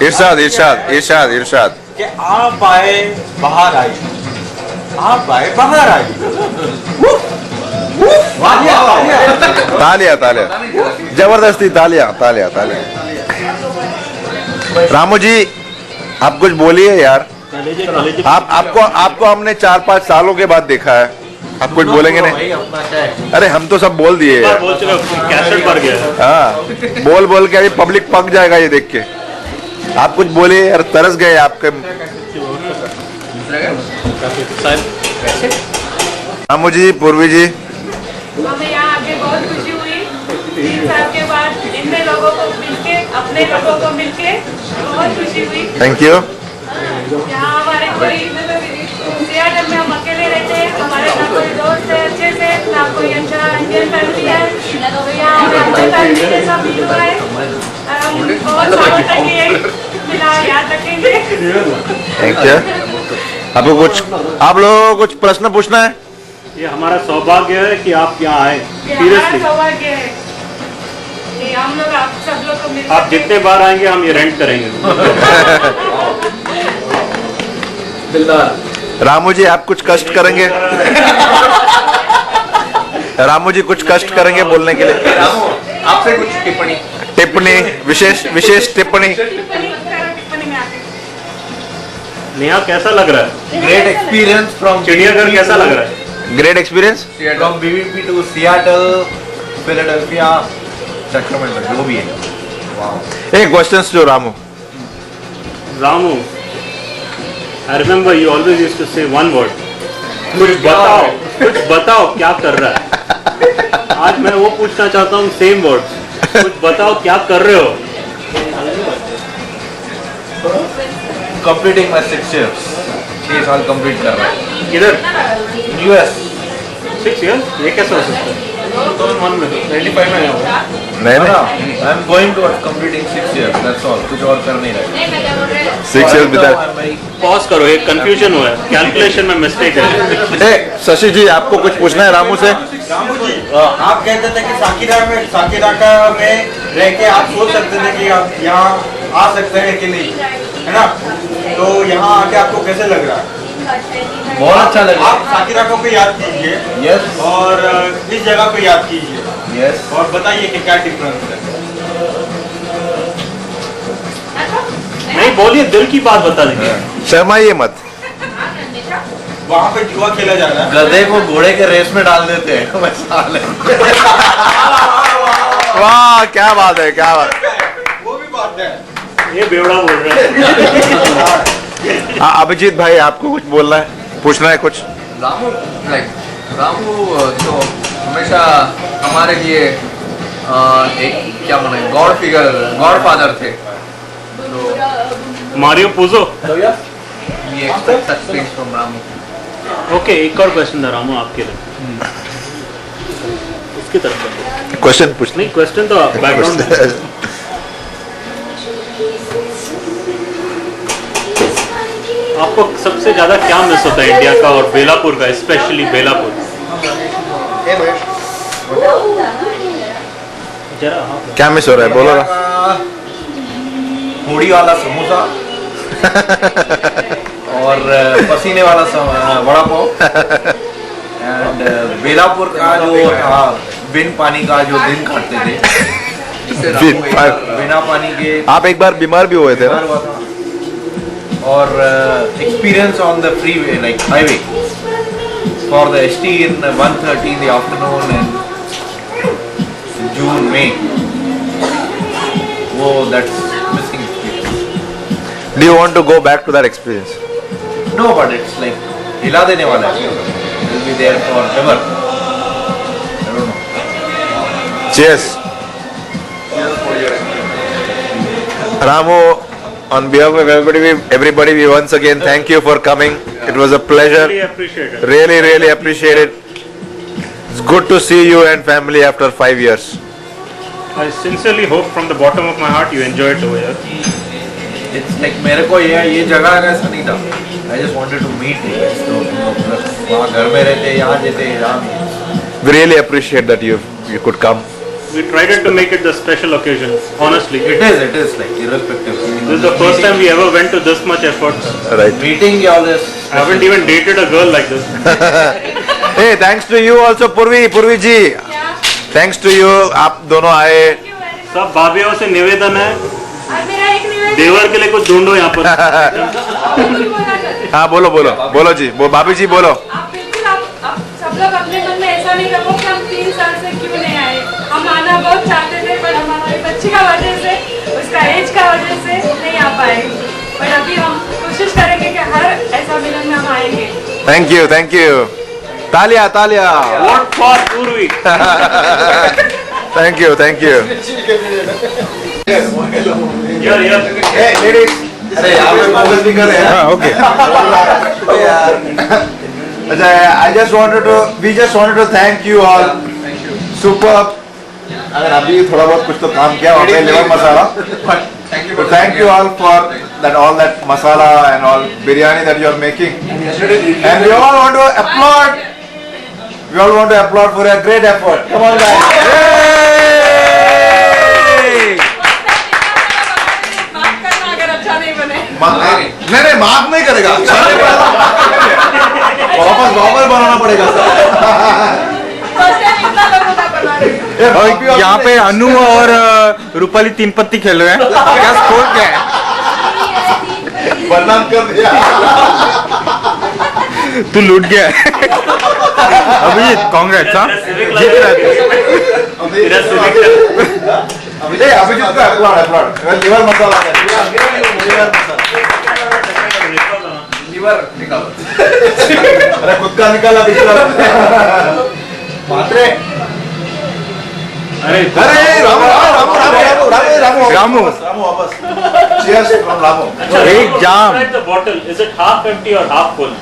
इरशाद कि आप आए बाहर आई, आप आए बाहर आई। तालियां तालियां, जबरदस्ती तालियां तालियां तालियां। रामू जी आप कुछ बोलिए यार। आपको हमने 4-5 सालों के बाद देखा है, आप कुछ बोलेंगे नहीं? अरे हम तो सब बोल दिए यार। बोल चुका, कैसेट भर गया। हाँ, बोल बोल के अभी पब्लिक पक जाएगा ये देख के। आप कुछ बोलिए यार, तरस गए आपके। रामू जी, पूर्वी जी, हमें यहाँ आके बहुत खुशी हुई। 3 साल के बाद इतने लोगों को मिलके, अपने लोगों को मिलके बहुत खुशी हुई। Thank you. यहाँ हमारे कोई सियाटल में हम अकेले रहते हैं, हमारे ना कोई दोस्त है अच्छे से, ना कोई अच्छा इंडियन फैमिली है। तो यहाँ हमें अच्छे फैमिली के साथ मिल हुआ है। हम बहुत सालों तक ये मिला याद रखेंगे। Thank you. आप लोगों को कुछ प्रश्न पूछना है? ये हमारा सौभाग्य है कि आप यहाँ आए। ये हमारा सीरियसली, सौभाग्य है कि हम लोग आप सब लोग को मिल आप जितने बार आएंगे हम ये रेंट करेंगे। रामू जी आप कुछ कष्ट करेंगे? रामू जी कुछ कष्ट करेंगे बोलने के लिए? आपसे कुछ टिप्पणी? टिप्पणी, विशेष टिप्पणी। टिप्पणी में आके नेहा कैसा लग रहा है? Great experience from चिड़ियाघर कैसा लग रहा है? Great experience. From BVP to Seattle, Philadelphia, Sacramento, जो भी है। एक क्वेश्चंस जो Ramu. Ramu, I remember you always used to say one word. कुछ बताओ क्या कर रहा है? आज मैं वो पूछना चाहता हूँ, सेम वर्ड। कुछ बताओ क्या कर रहे हो? Completing my 6 years. 6 साल कंप्लीट कर रहा है। किधर? US 6 years? ये कैसे हो सकता है? 2001 में 95 में आया हूँ। नहीं I am going towards completing 6 years. That's all. कुछ और कर नहीं रहा। 6 years बिता। पॉज करो, एक कंफ्यूजन हुआ है, कैलकुलेशन में मिस्टेक है। शशि जी आपको कुछ पूछना है रामू से? रामू जी, आप कहते थे कि साकिरा में रह के आप सोच सकते थे कि आप यहाँ आ सकते हैं कि नहीं, है ना? तो यहाँ आके आपको कैसे लग रहा है? बहुत अच्छा लगा। आप साकिरा को याद कीजिए। Yes. और इस जगह को याद कीजिए। Yes. और बताइए कि क्या डिफरेंस है। नहीं बोलिए, दिल की बात बता देंगे। शर्माइए मत। वहाँ पे जुआ खेला जा रहा है। गधे को घोड़े के रेस में डाल देते हैं। वाह क्या बात है, क्या बात। वो भी बात है। ये बेवड़ा बोल रहा है। अभिजीत भाई आपको कुछ बोलना है, पूछना है कुछ? रामू तो हमेशा हमारे लिए एक क्या माने गॉड फादर थे। Mario Puzo. We expect such things from Ramu. Okay, एक और क्वेश्चन था रामू आपके लिए। इसकी तरफ से। क्वेश्चन पूछ। नहीं, क्वेश्चन तो बैकग्राउंड में। आपको सबसे ज्यादा क्या मिस होता है इंडिया का और बेलापुर का, स्पेशली बेलापुर? जरा क्या मिस हो रहा है बोलो ना। पूड़ी वाला समोसा और पसीने वाला वड़ा पाव एंड बेलापुर का जो बिन पानी का जो दिन काटते थे। बिना पानी के आप एक बार बीमार भी हुए थे ना? और experience on the freeway like highway for the ST in 1:30 in the afternoon in June, May. Whoa, that's missing experience. Do you want to go back to that experience? No, but it's like हिला देने वाला है. It will be there forever. I don't know. Cheers. Ramu, on behalf of everybody, we once again thank you for coming. It was a pleasure. really appreciate it. Really appreciate it. It's good to see you and family after 5 years. I sincerely hope from the bottom of my heart you enjoy it over here. It's like मेरे को ये जगह ऐसा नहीं था. I just wanted to meet you guys. तो वहाँ घर में रहते, यहाँ जेते, यहाँ. We really appreciate that you could come. We tried to make it the special occasion. Honestly, It is like irrespective. this is the first time we ever went to this much effort. Right. Meeting all this. I haven't even dated a girl like this. Hey, thanks to you also, पूर्वी जी. Thanks to you, आप दोनों आए. सब भाभीियों से निवेदन है, और मेरा एक निवेदन देवर के लिए कुछ ढूंढो यहाँ पर. हाँ बोलो जी, वो भाभी जी बोलो. आप बिल्कुल आप सब लोग अपने मन में ऐसा नहीं रखो कि हम 3 साल से क्यों नहीं आए. हम आना बहुत चाहते थे, पर हमारी बच्ची का वजह से, उसका एज का वजह से नहीं आ पाए. पर अभी हम कोशिश करेंगे कि हर ऐसा मिलन में हम आएंगे. Thank you. Talya. Vote for पूर्वी. Thank you. Hey, ladies. अरे यहाँ पे फोकस भी कर रहे हैं. हाँ, okay. अच्छा, we just wanted to thank you all. Superb. अगर अभी थोड़ा बहुत कुछ तो काम किया वहाँ पे लेवर मसाला. So thank you all for all that masala and all biryani that you are making. And we all want to applaud. We all want to applaud for a great effort. Come on, guys. Yay! माफ करना अगर अच्छा नहीं बने. नहीं माफ नहीं करेगा. वापस बनाना पड़ेगा. और यहाँ पे अनु और रूपाली 3 पत्ती खेल रहे हैं. क्या स्कोर क्या है? बदनाम कर दिया. तू लूट गया. अभिजीत कांग्रेस. हाँ जीत रहा अभिजीत का अपलॉड. लिवर मसाला. अरे खुद का निकाला मात्रे. अरे रामू वापस. Cheers from Ramu. एक जाम. The bottle, is it half empty or half full?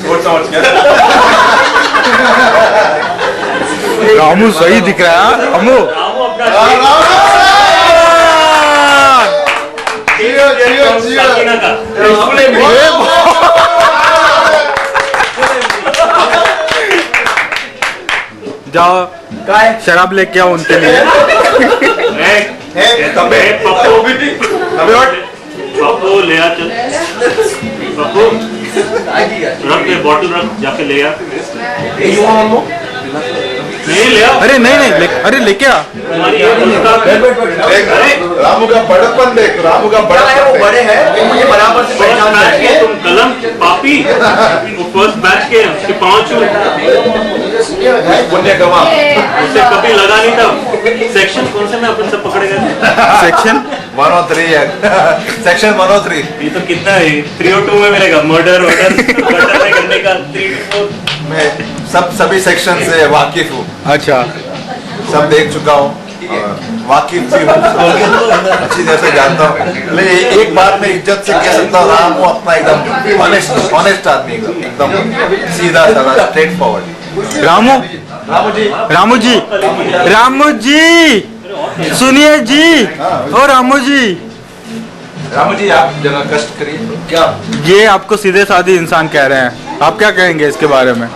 सोच समझ के. रामू सही दिख रहा है. रामू रामू अपना साकिना का. जाओ शराब लेके आओ उनके लिए. पप्पू ले आ. चल पप्पू रख दे, बॉटल रख, जाके ले आ. नहीं ले आ. अरे नहीं अरे लेके आ. रामू का बड़प्पन देख. रामू का बड़प्पन वो बड़े हैं. मुझे बराबर से पहचान के तुम कलम पापी. वो फर्स्ट बैच के उसके 5 पुण्य कमा. उससे कभी लगा नहीं था. सेक्शन कौन से में अपन सब पकड़े गए? सेक्शन 103 है. सेक्शन 103. ये तो कितना है? 302 में मिलेगा. मर्डर में करने का 3 to 4. मैं सभी सेक्शन से वाकिफ हूँ. अच्छा. सब देख चुका हूँ. वाकिफ भी हूँ. अच्छी तरह से जानता हूँ. लेकिन एक बात में इज्जत से कह सकता हूँ, रामू अपना एकदम ऑनेस्ट आदमी. एकदम सीधा साधा स्ट्रेट फॉरवर्ड. रामू जी सुनिए जी. ओ रामू जी आप जरा कष्ट करिए. क्या ये आपको सीधे साधे इंसान कह रहे हैं. आप क्या कहेंगे इसके बारे में?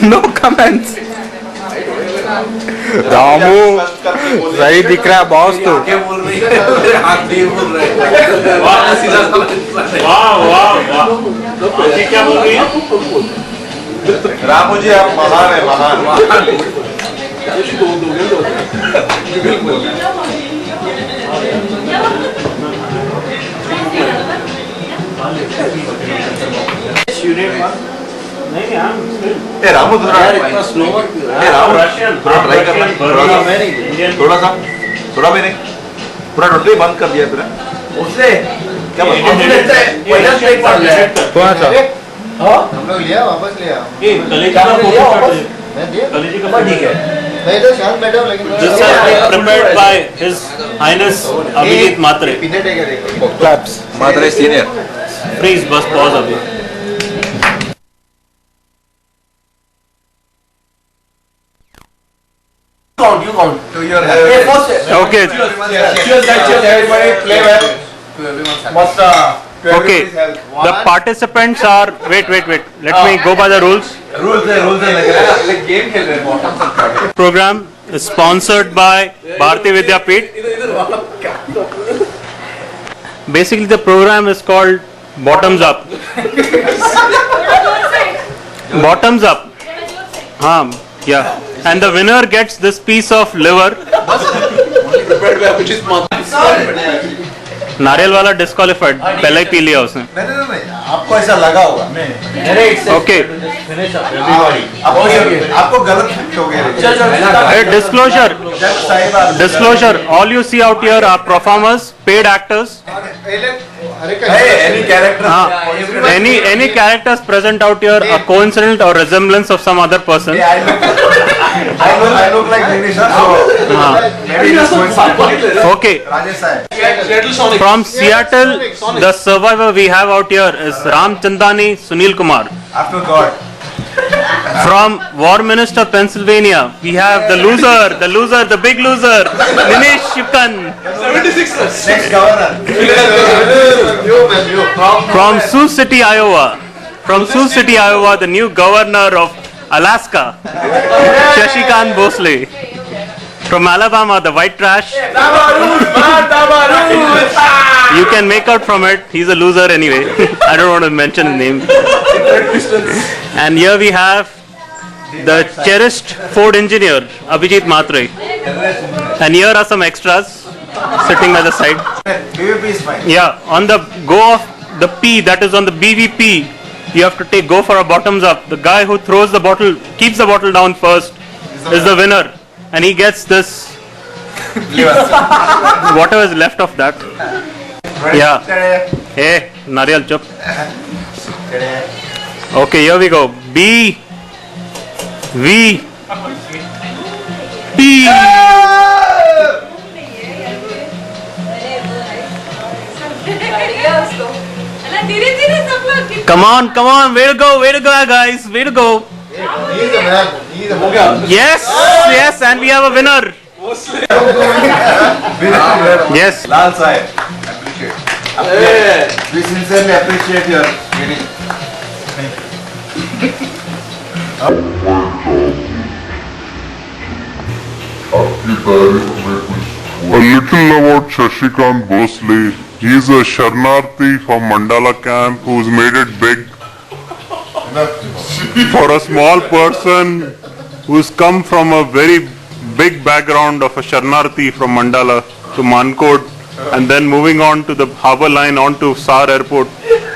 No comments. रामू सही दिख रहा है बॉस. तो क्या बोल रही है? रामू जी आप महान है. महान. नहीं रामू रामू रशियन ट्राई करना. थोड़ा सा थोड़ा भी नहीं. पूरा टोटली बंद कर दिया फिर. उससे क्या थोड़ा सा हम लोग लिया वापस लिया. कलेजी का ठीक है. मैं तो शांत बैठा हूँ लेकिन This is prepared by His Highness Abhijeet Matre. Claps. Matre senior. Please बस पॉज अभी. you count. To your Okay. Cheers, everybody. Play well. Must Okay. The participants are wait. Let me go by the rules. Rules है like game खेल रहे हैं. Bottom तक. Program is sponsored by Bharati Vidyapeeth. Basically, the program is called Bottoms Up. Bottoms Up. Yeah. And the winner gets this piece of liver. नारियल वाला disqualified पहले ही P लिया उसने. नहीं, आपको ऐसा लगा होगा. ओके. आपको गलत हो गया. Disclosure. All you see out here are performers, paid actors. Any character. Any characters present out here are coincident or resemblance of some other person. I look like Dinesh, so maybe this coincidence. Okay. Rajesh sir. From Seattle, the survivor we have out here is Ram Chandani Sunil Kumar. After God. From Warminster, Pennsylvania, we have the loser, the big loser, Ninesh Shukkan. 76ers. Next governor. From Sioux City, Iowa, the new governor of Alaska, Shashikant Bhosle. From Alabama, the white trash. You can make out from it, he's a loser anyway. I don't want to mention his name. And here we have the cherished Ford engineer, Abhijit Matre. And here are some extras sitting by the side. BVP is fine. Yeah, on the go of the P, that is on the BVP, you have to go for a bottoms up. The guy who throws the bottle, keeps the bottle down first, is the winner. And he gets this, whatever is left of that. Yeah. Hey, Nariyal chup. Okay, here we go. B, V, P. Come on, way to go, guys, way to go. Yes, and we have a winner. Yes. Lal Sahib, appreciate. We sincerely appreciate your winning. A little about Shashikant Bhosle. He is a Sharnarthi from Mandala camp who's made it big. For a small person who's come from a very big background of a Sharnarthi from Mandala to Mankod and then moving on to the harbour line onto Sar Airport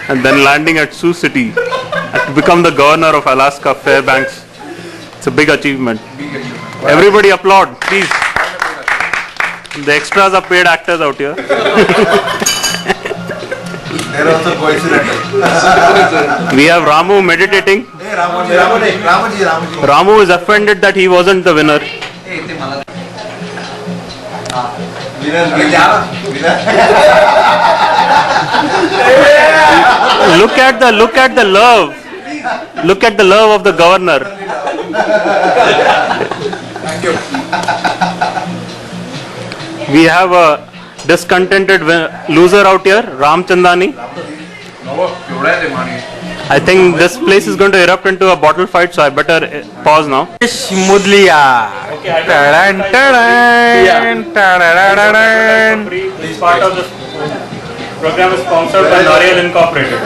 and then landing at Sioux City and to become the governor of Alaska Fairbanks. It's a big achievement. Everybody applaud, please. The extras are paid actors out here. They're also coincidental. We have Ramu meditating. Hey, Ramuji. Ramu is offended that he wasn't the winner. Look at the love. Look at the love of the governor. Thank you. We have a discontented loser out here, Ram Chandani. I think this place is going to erupt into a bottle fight, so I better pause now. Mudliya. This part of the program is sponsored by L'Oreal Incorporated.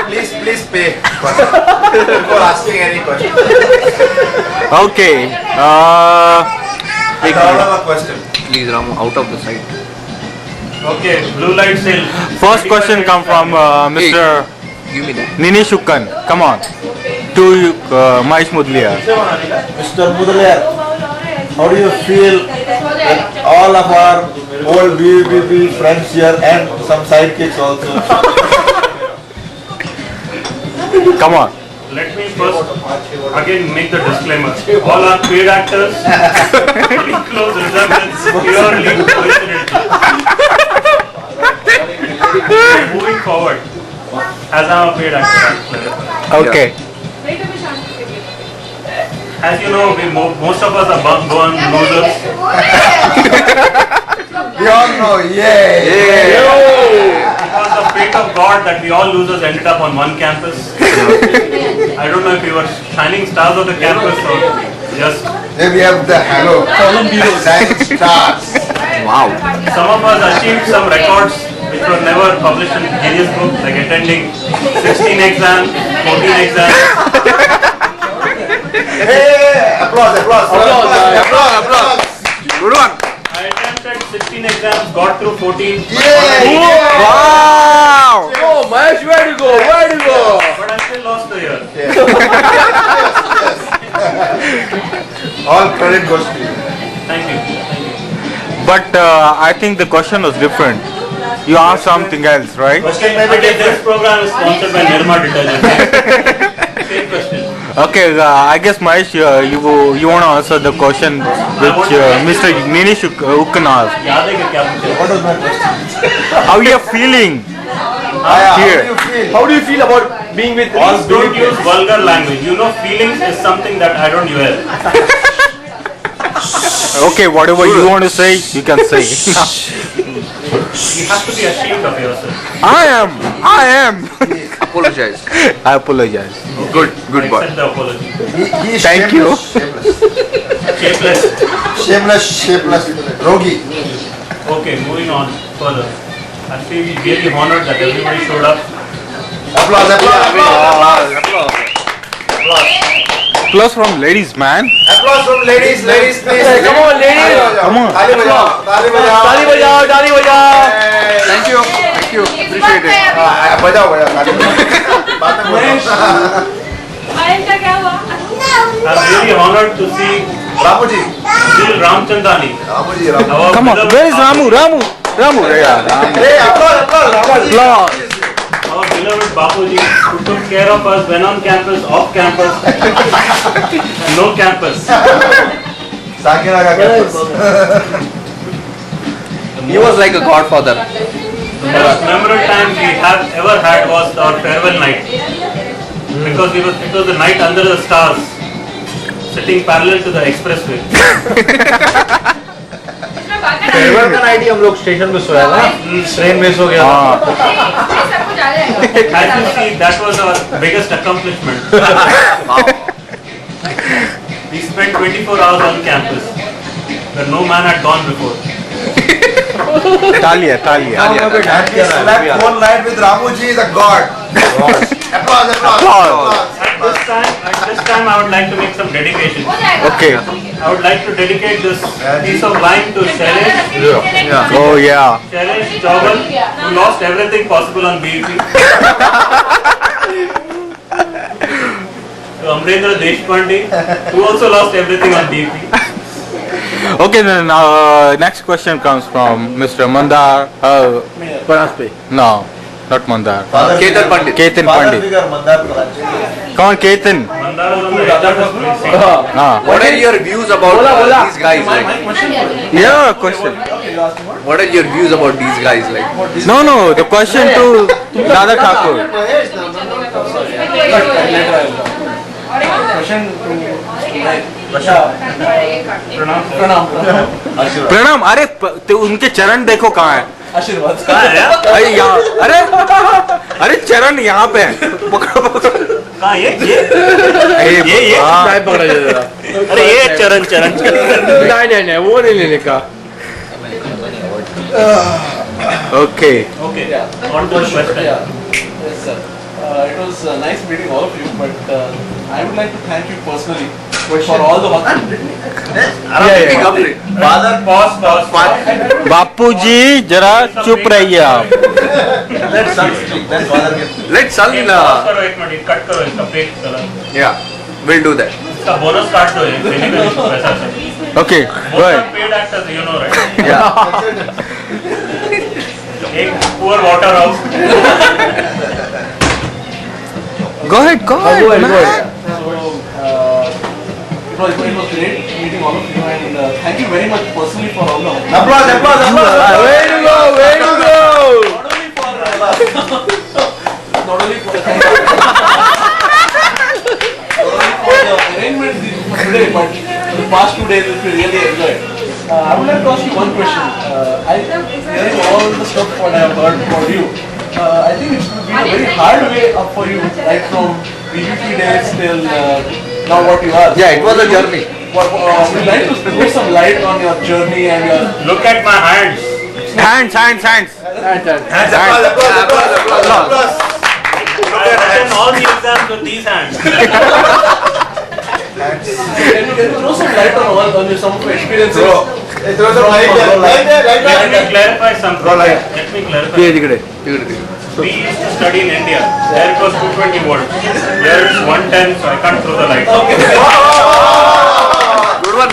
Please pay before asking any question. Okay. I have a question. Please, Ramu, out of the sight. Okay, blue light sale. First question come from Mr. Give me that. Ninesh Shukkan. Come on. To Mahesh Mudliya. Mr. Mudaliar, how do you feel that all of our old BVP friends here and some sidekicks also? Come on. Let me first again make the disclaimer. All are paid actors. Very close resemblance, purely coincidental. Moving forward, as I'm a paid actor. Okay. As you know, most of us are born losers. We all know, yay! Because the fate of God that we all losers ended up on one campus. I don't know if we were shining stars of the campus or just... Then we have the halo, shining stars. Wow. Some of us achieved some records which were never published in Guinness Book, like attending 16 exams, 14 exams. Hey, applause. Good one. I attempted 16 exams, got through 14. Wow. Oh, Mahesh, where to go? But I still lost the year. All credit goes to you. Thank you. But I think the question was different. You asked something else, right? Question may be different. This program is sponsored by Nirma Detergent. Same question. Okay, I guess Mahesh, you want to answer the question which Mr. Ninish Ukkan asked. याद है कि क्या पूछा? What was my question? How you are feeling? Here. How do you feel about being with Please don't use vulgar language. You know, feelings is something that I don't use. Okay, whatever you want to say, you can say. You have to be ashamed of yourself. I am. Apologize. I apologize. Good I boy. accept the apology. He is Thank you. Shapeless. Shapeless. Rogi. Okay, moving on further. I feel really honored that everybody showed up. Applause. Applause from ladies, man. Applause from ladies, please. Come on, ladies. Come on. ताली बजाओ. ताली बजाओ. Thank you. Appreciate it. बजाओ ताली बजाओ. महेश का क्या हुआ? I'm really honored to see Ramu ji. Sri Ramchandani. Our Come on. beloved Where is Ramu? Ramu. Yeah. Hey, applause. Applause. Our beloved Bapuji, who took care of us when on campus, off campus, no campus. साकिरा का campus. He was like a godfather. The most memorable time we have ever had was our farewell night. Because it was the night under the stars, sitting parallel to the expressway. Farewell का night ही हम लोग station पे सोया था train miss हो गया था As you see, that was our biggest accomplishment. We spent 24 hours on campus, where no man had gone before. Talia. And we slept whole night with Ramu ji, the god. Applause. At this time, I would like to make some dedication. Okay. I would like to dedicate this piece of line to Shailesh. Oh yeah. Shailesh Chawal, who lost everything possible on BEP. To Amrendra Deshpande, who also lost everything on BEP. Okay, then next question comes from Mr. Mandar. No, not Mandar. Ketan Pandit. Ketan Pandit. Come on, Ketan. Mandara was on the edge of his place. What are your views about these guys? Like, Yeah, question. what are your views about these guys? Like, No, the question to Dada Thakur. प्रणाम. अरे तो उनके चरण देखो कहाँ है. अरे यहाँ. अरे चरण यहाँ पे है. पकड़ो. कहाँ ये हाँ. अरे ये चरण नहीं वो नहीं लेने का. Okay. Okay, on to the question. Yes, sir. It was nice meeting all of you, but I would like to thank you personally for all the work. Father, pause. बापूजी जरा चुप रहिए आप. let Salil. Pause करो एक minute, cut करो इसका पेट colour. Yeah, we'll do that. इसका बोनस काट दो ये बेनिफिट पैसा से. Okay, go Both are ahead. paid actors, you know, right? Yeah. एक poor water house. Go ahead, man. So, it was great meeting all of you, and thank you very much personally for all the work. Applause. Way to go. Not only for the arrangement for today, but for the past 2 days, which we really enjoyed. I would like to ask you one question. Hearing all the stuff what I have heard from you, I think it's been a very hard way up for you, right from BBP days till now what you are. Yeah, it was a journey. Would you like to throw some light on your journey and your... Look at my hands. Hands. I've written all the exams with these hands. Can you throw some light on some of your experiences? Throw some light there. Let me clarify something. Let me clarify. We used to study in India. There it was 220 volts. Here it's 110, so I can't throw the light. Good one.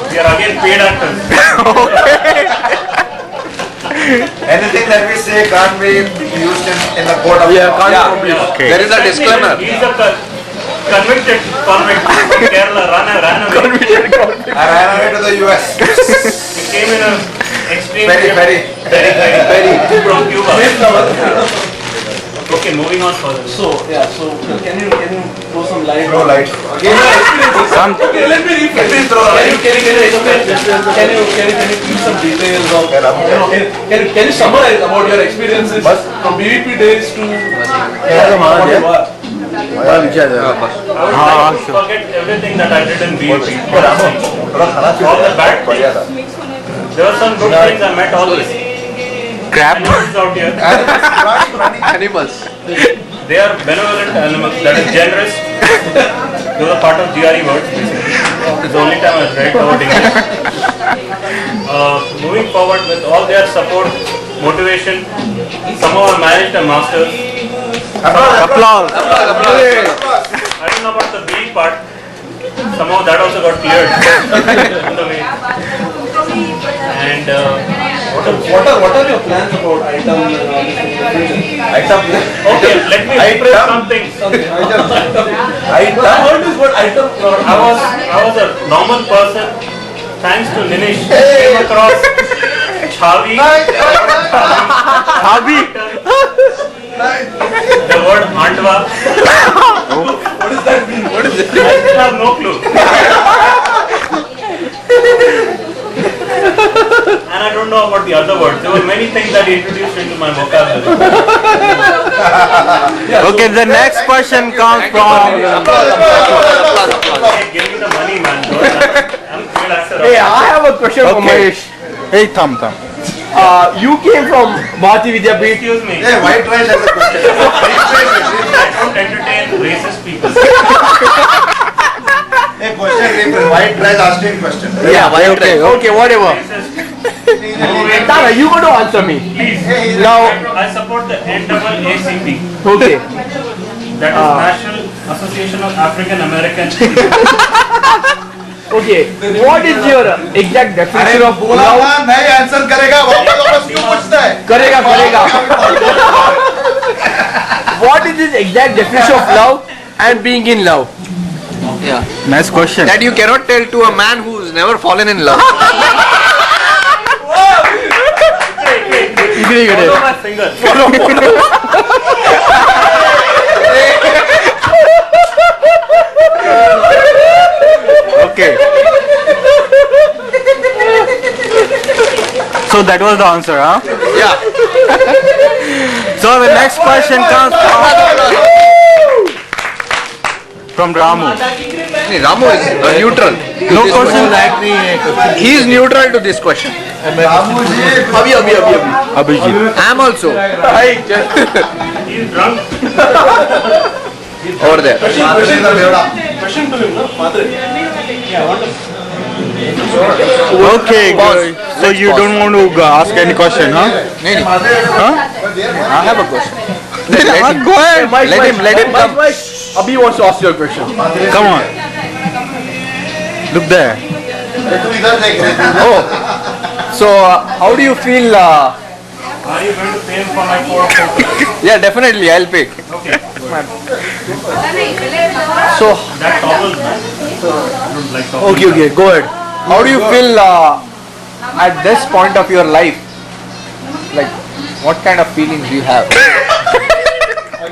We are again paid actors. Anything that we say can't be used in the court of law. Okay. There is a disclaimer. He is a convicted convict from Kerala. Ran away. I ran away to the US. He came in a extreme Very. from Cuba. Okay, moving on further. So can you throw some light? Throw light. Okay, let me rephrase. Can you give some details of, can you summarize about your experiences from BVP days to what you are? I will forget everything that I did in BUP. All the bad things. There were some good things I met all these animals out here. Animals. They are benevolent animals, that is generous. Those are part of GRE words basically. It's the only time I read the word English. Moving forward with all their support, motivation, somehow I managed a master's. Applause. I don't know about the B part. Somehow that also got cleared on the way. And What are your plans about item? okay, let me rephrase something. I heard this word item. I was a normal person. Thanks to Ninish, came across Chavi. The word Andva. What does that mean? I still have no clue. And I don't know about the other words. There were many things that he introduced into my vocabulary. Okay, the next question comes from. Hey, give me the money, man. I'm a field actor. Hey, I have a question for Mahesh. Hey, thumb. You came from Bharati Vidyapeeth. Excuse me. Hey, white rice has a question. I don't entertain racist people. Hey, question rephrase. White rice asking question. Yeah, okay, whatever. Moving. Tara, you got to answer me. Please. Now, I support the NAACP. okay. That is National Association of African American People. Okay, what is your exact definition of बोला love? था नहीं answer करेगा वापस क्यों पूछता है करेगा. What is his exact definition of love and being in love? Yeah. Nice question. That you cannot tell to a man who's never fallen in love. Follow my finger. Okay. So that was the answer, huh? Yeah. So the next question comes from Ramu. Ramu is neutral. No question. He is neutral to this question. Abhijit. I am also He's drunk. over there. Question to him, no? Madre. Okay, good. So you don't want to ask any question, huh? Huh? I have a question. Go ahead. Let him come. Abhi wants to ask you a question. Come on. Look there. तू इधर देख Oh, so how do you feel? Are you going to pay him for my photo? Yeah, definitely. I'll pay. Okay. So That towel, man. I don't like towel. okay, go ahead. How do you feel at this point of your life? Like, what kind of feelings do you have? No.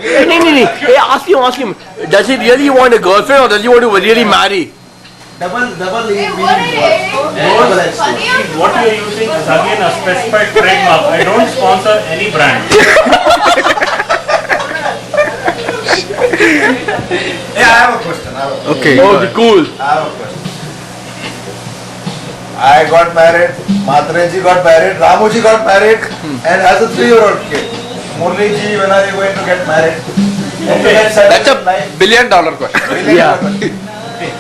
Hey, ask him. Does he really want a girlfriend or does he want to really marry? Double What you are using is again a specified trademark. I don't sponsor any brand. Yeah, I have a question. Okay. Okay, cool. I have a question. I got married, Matreji got married, Ramuji got married, and has a 3-year-old kid. Murli ji, when are you going to get married? That's $1 billion question. Yeah.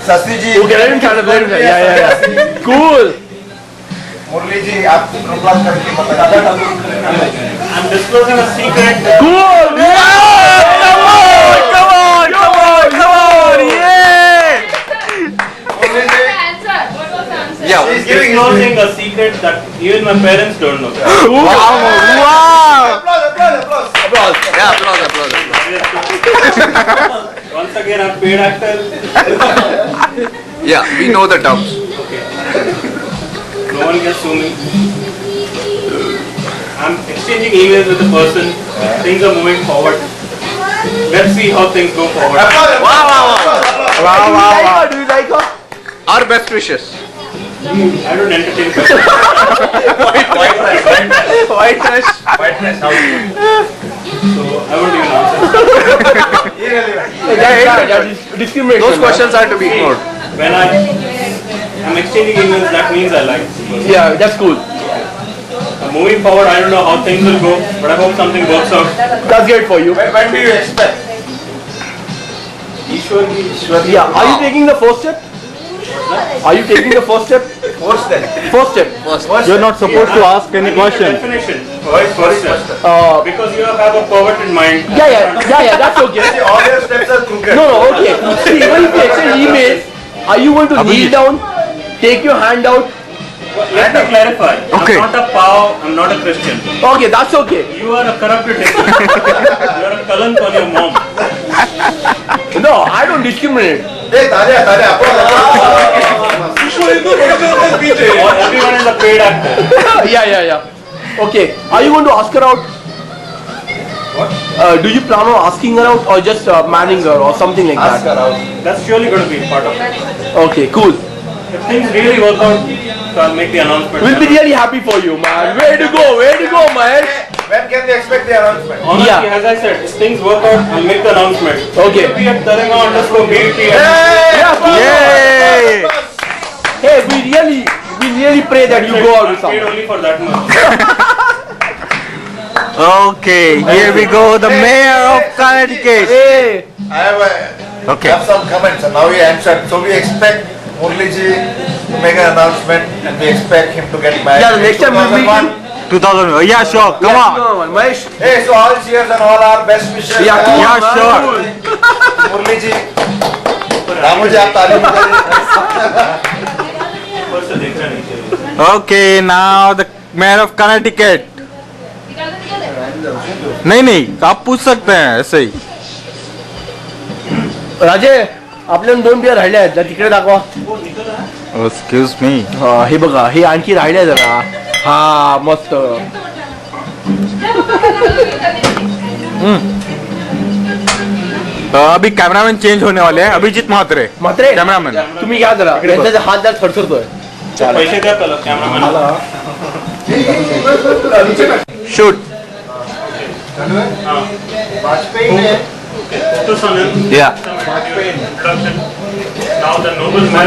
Sasi ji. Okay, let him try to blame him. Yeah. Cool. Murli ji, आप रुपलास करके बताइए. I'm disclosing a secret. Cool. Come on. Yeah. Yeah. She's disclosing a secret that even my parents don't know. Wow. Applause. Yeah, applause. Once again, I'm paid actor. Yeah, we know the terms. No one can sue me. I'm exchanging emails with the person. Things are moving forward. Let's see how things go forward. Wow. Do you like her? Our best wishes. I don't entertain questions. White trash. So I won't even answer. Discrimination. Those questions are to be ignored. When I'm exchanging emails, that means I like. Yeah, that's cool. Moving forward, I don't know how things will go, but I hope something works out. That's great for you. When do you expect? Yeah. Are you taking the first step? Are you taking the first step? First Step. You're not supposed to ask any question. Definition. step. Because you have a perverted mind. Yeah, that's okay. All your steps are crooked. No, okay. See, even if you exchange emails, are you going to kneel down, take your hand out? Let me clarify. Okay. I'm not a Pao, I'm not a Christian. Okay, that's okay. You are a corrupted devil. You are a kalank on your mom. No, I don't discriminate. Hey, Taja, Or everyone is a paid actor. Yeah. Okay, are you going to ask her out? What? Do you plan on asking her out or just manning her or something like Ask her that? out. That's surely going to be part of it. Okay, cool. If things really work out, so I'll make the announcement. We'll be really happy for you, man. Way to go, Mahesh. When can they expect the announcement? Honestly, Yeah. as I said, if things work out, I'll make the announcement. Okay. It'll be at Taranga_BET. Yeah, hey, we really pray that you go out with I'm paid someone. only for that much. Okay, here we go. The mayor of Connecticut. Hey, I Okay. have some comments and now he answered. So we expect Murli ji to make an announcement and we expect him to get married. yeah, the next time we'll meet 2001. you. 2000. Yeah, sure. Come on. Mahesh. Hey, so all cheers and all our best wishes. Yeah, cool, Yeah, man, sure. cool. Murli ji, Ramu ji, आप ताली बजाइए. First, देखना नहीं चाहिए. Okay, now the mayor of Connecticut. नहीं, आप पूछ सकते हैं ऐसे ही. राजे, आपल्याला 2 बिया राहिल्या आहेत, तिकडे दाखवा. Excuse me. हा, हे बघा, हे आणखी राहिल्या जरा. हा, मस्त. अभी कैमरामैन चेंज होने वाले हैं. अभिजीत म्हात्रे. म्हात्रे, कैमरामैन. तुम्ही घ्या जरा. यांचा हात जरा थरथरतोय. पैसे द्या पहिला cameraman. Shoot. To Sanil. Yeah. Introduction. Now the noble man.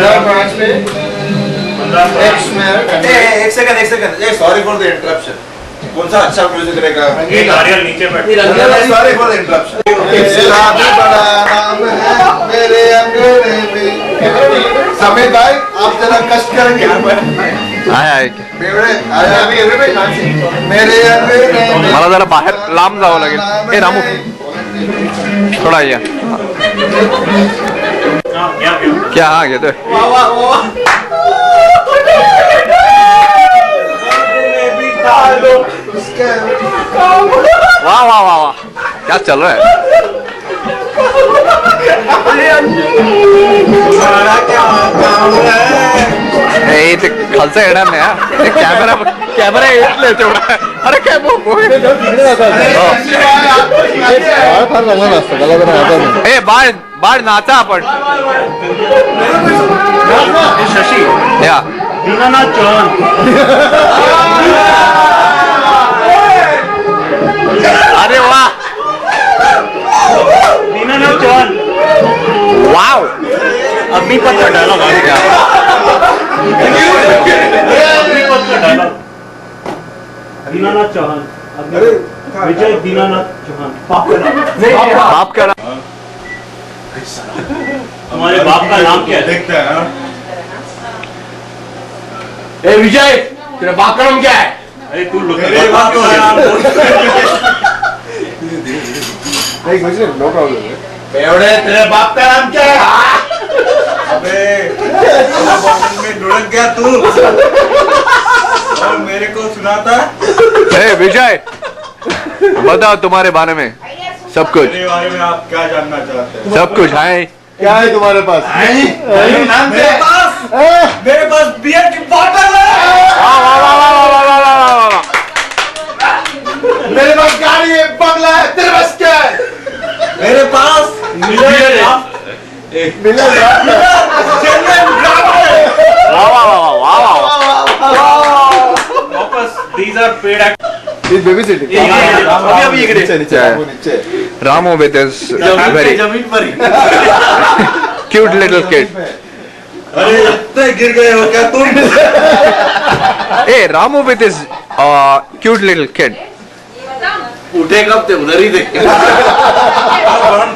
एक second. Sorry for the interruption. कौन सा अच्छा म्यूजिक रहेगा? नारियल नीचे बैठ. Sorry for the interruption. इस्लाम बड़ा नाम है मेरे अंगने में. समीर भाई, आप जरा कष्ट करेंगे. आहे. मेरे अंगने में. मला जरा बाहेर लांब जावं लागेल. हे रामू थोडा या. क्या हा घेतोय. वाह क्या चल रहा है. हे ते खालचं येणार नाही हा. ते कॅमेरा येतले तेवढा. अरे काय फार चांगला नसतं त्याला जरा आता नाही. ए बाळ नाचा आपण. शशी. या दीनानाथ चौहान. अरे वा. दीनानाथ चौहान. वाव. अग्निपथ का डायलॉग आ गया. दीनानाथ चौहान। अरे विजय दीनानाथ चौहान बाप का नाम। बाप का नाम हमारे बाप का नाम क्या है? देखते हैं हाँ? ए विजय, तेरा बाप का नाम क्या है? अरे तू लोग मेरे बाप का नाम नो प्रॉब्लम बेवड़े, तेरे बाप का नाम क्या है? अबे में लुढ़क गया तू और मेरे को सुनाता। विजय बताओ तुम्हारे बारे में सब कुछ। मेरे बारे में आप क्या जानना चाहते हैं? सब कुछ है। क्या है तुम्हारे पास? नाम मेरे पास बियर की बोतल है। मेरे पास गाड़ी है, बंगला है, तेरे पास क्या है? मेरे पास वापस these are paid actors. He's babysitting. अभी ये नीचे Ramu with his very जमीन पर ही। cute little kid. अरे इतने गिर गए हो क्या तुम? Hey, Ramu with his cute little kid. उठे कब थे उधर ही थे।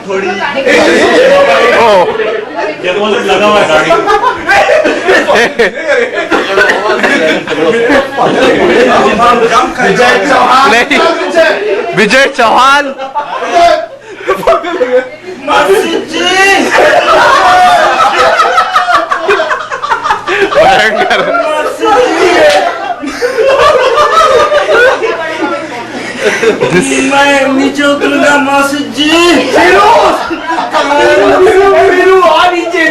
थोड़ी Oh, डिपॉजिट लगा हुआ है गाड़ी में। विजय चौहान। नहीं, विजय चौहान। भयंकर। मैं नीचे उतरूंगा मौसी जी।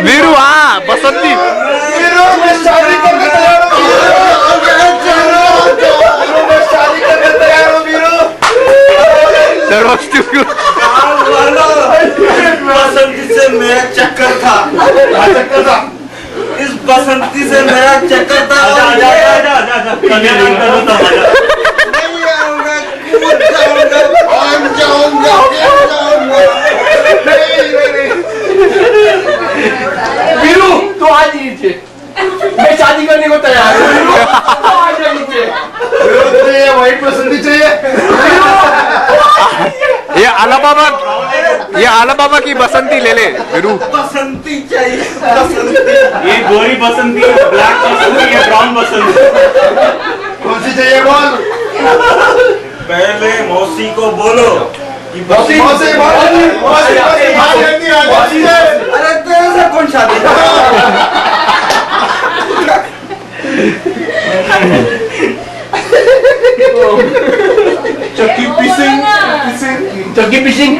वीरू हाँ बसंती। शादी करने तैयार हो That was too good. बसंती से मेरा चक्कर था। इस बसंती से मेरा चक्कर था। कल्याण करो तो मजा। नहीं आऊंगा, कूद जाऊंगा, वीरू, तू आ नीचे। मैं शादी करने को तैयार हूँ। आ जा नीचे। व्हाइट पसंदी चाहिए। ये अलाबामा की बसंती ले ले वीरू। बसंती चाहिए, बसंती। ये गोरी बसंती है, ब्लैक बसंती है, ब्राउन बसंती। कौन सी चाहिए बोल? पहले मौसी को बोलो कि मौसी मौसी मौसी अरे तेरे से कौन शादी चक्की पीसिंग चक्की पिशिंग।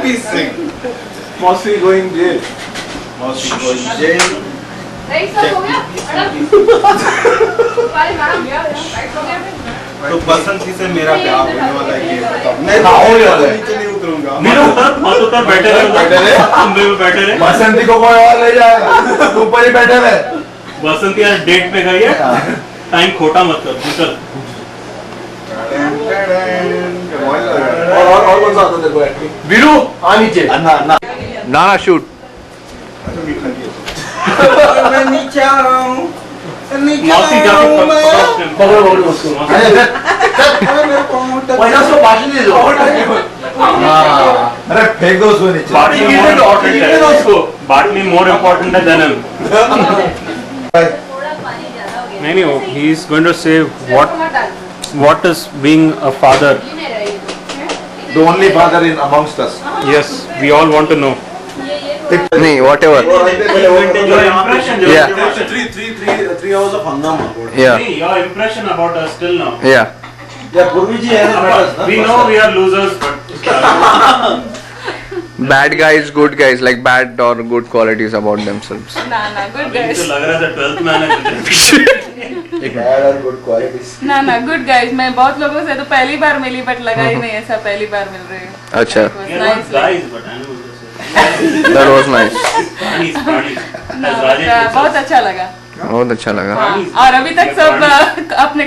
पीसिंग मौसी गोइंग जेल। मौसी को जेल। तो बसंती से मेरा ब्याह होने वाला है ये बताओ। मैं नीचे नहीं उतरूंगा। मीनू उतर बैठे रहे, तुम भी बैठे रहे। बसंती को कोई और ले जाएगा, तू ऊपर ही बैठे रहे। बसंती आज डेट पे गई है, टाइम खोटा मत कर, निकल। और कौन सा आता तेरे को एक्टिंग? वीरू आ नीचे। नाना शूट। मैं नीचे आ रहा हूँ। मौसी जाके पकड़ो उसको। पहले उसको भाषण दे दो। अरे फेंक दो उसको नीचे। बाटली मोर इम्पोर्टेंट है देन नहीं, he is going to say what is being a father. The only father in amongst us. Yes, we all want to know. नहीं whatever. Yeah. Three hours of hangama. Yeah. Your impression about us till now. Yeah. Yeah, Purvi ji has met us. We know we are losers, but Bad guys, good guys, like bad or good qualities about themselves. ना good अभी guys. तो लग रहा था 12th में आने Bad or good qualities. ना good guys. मैं बहुत लोगं से तो पहली बार मिली, बट लगा ही नहीं ऐसा पहली बार मिल रही हूँ। अच्छा। It was nice. guys, but animals. That was nice. प्राणीज। बहुत अच्छा लगा। बहुत अच्छा लगा। और अभी तक सब अपने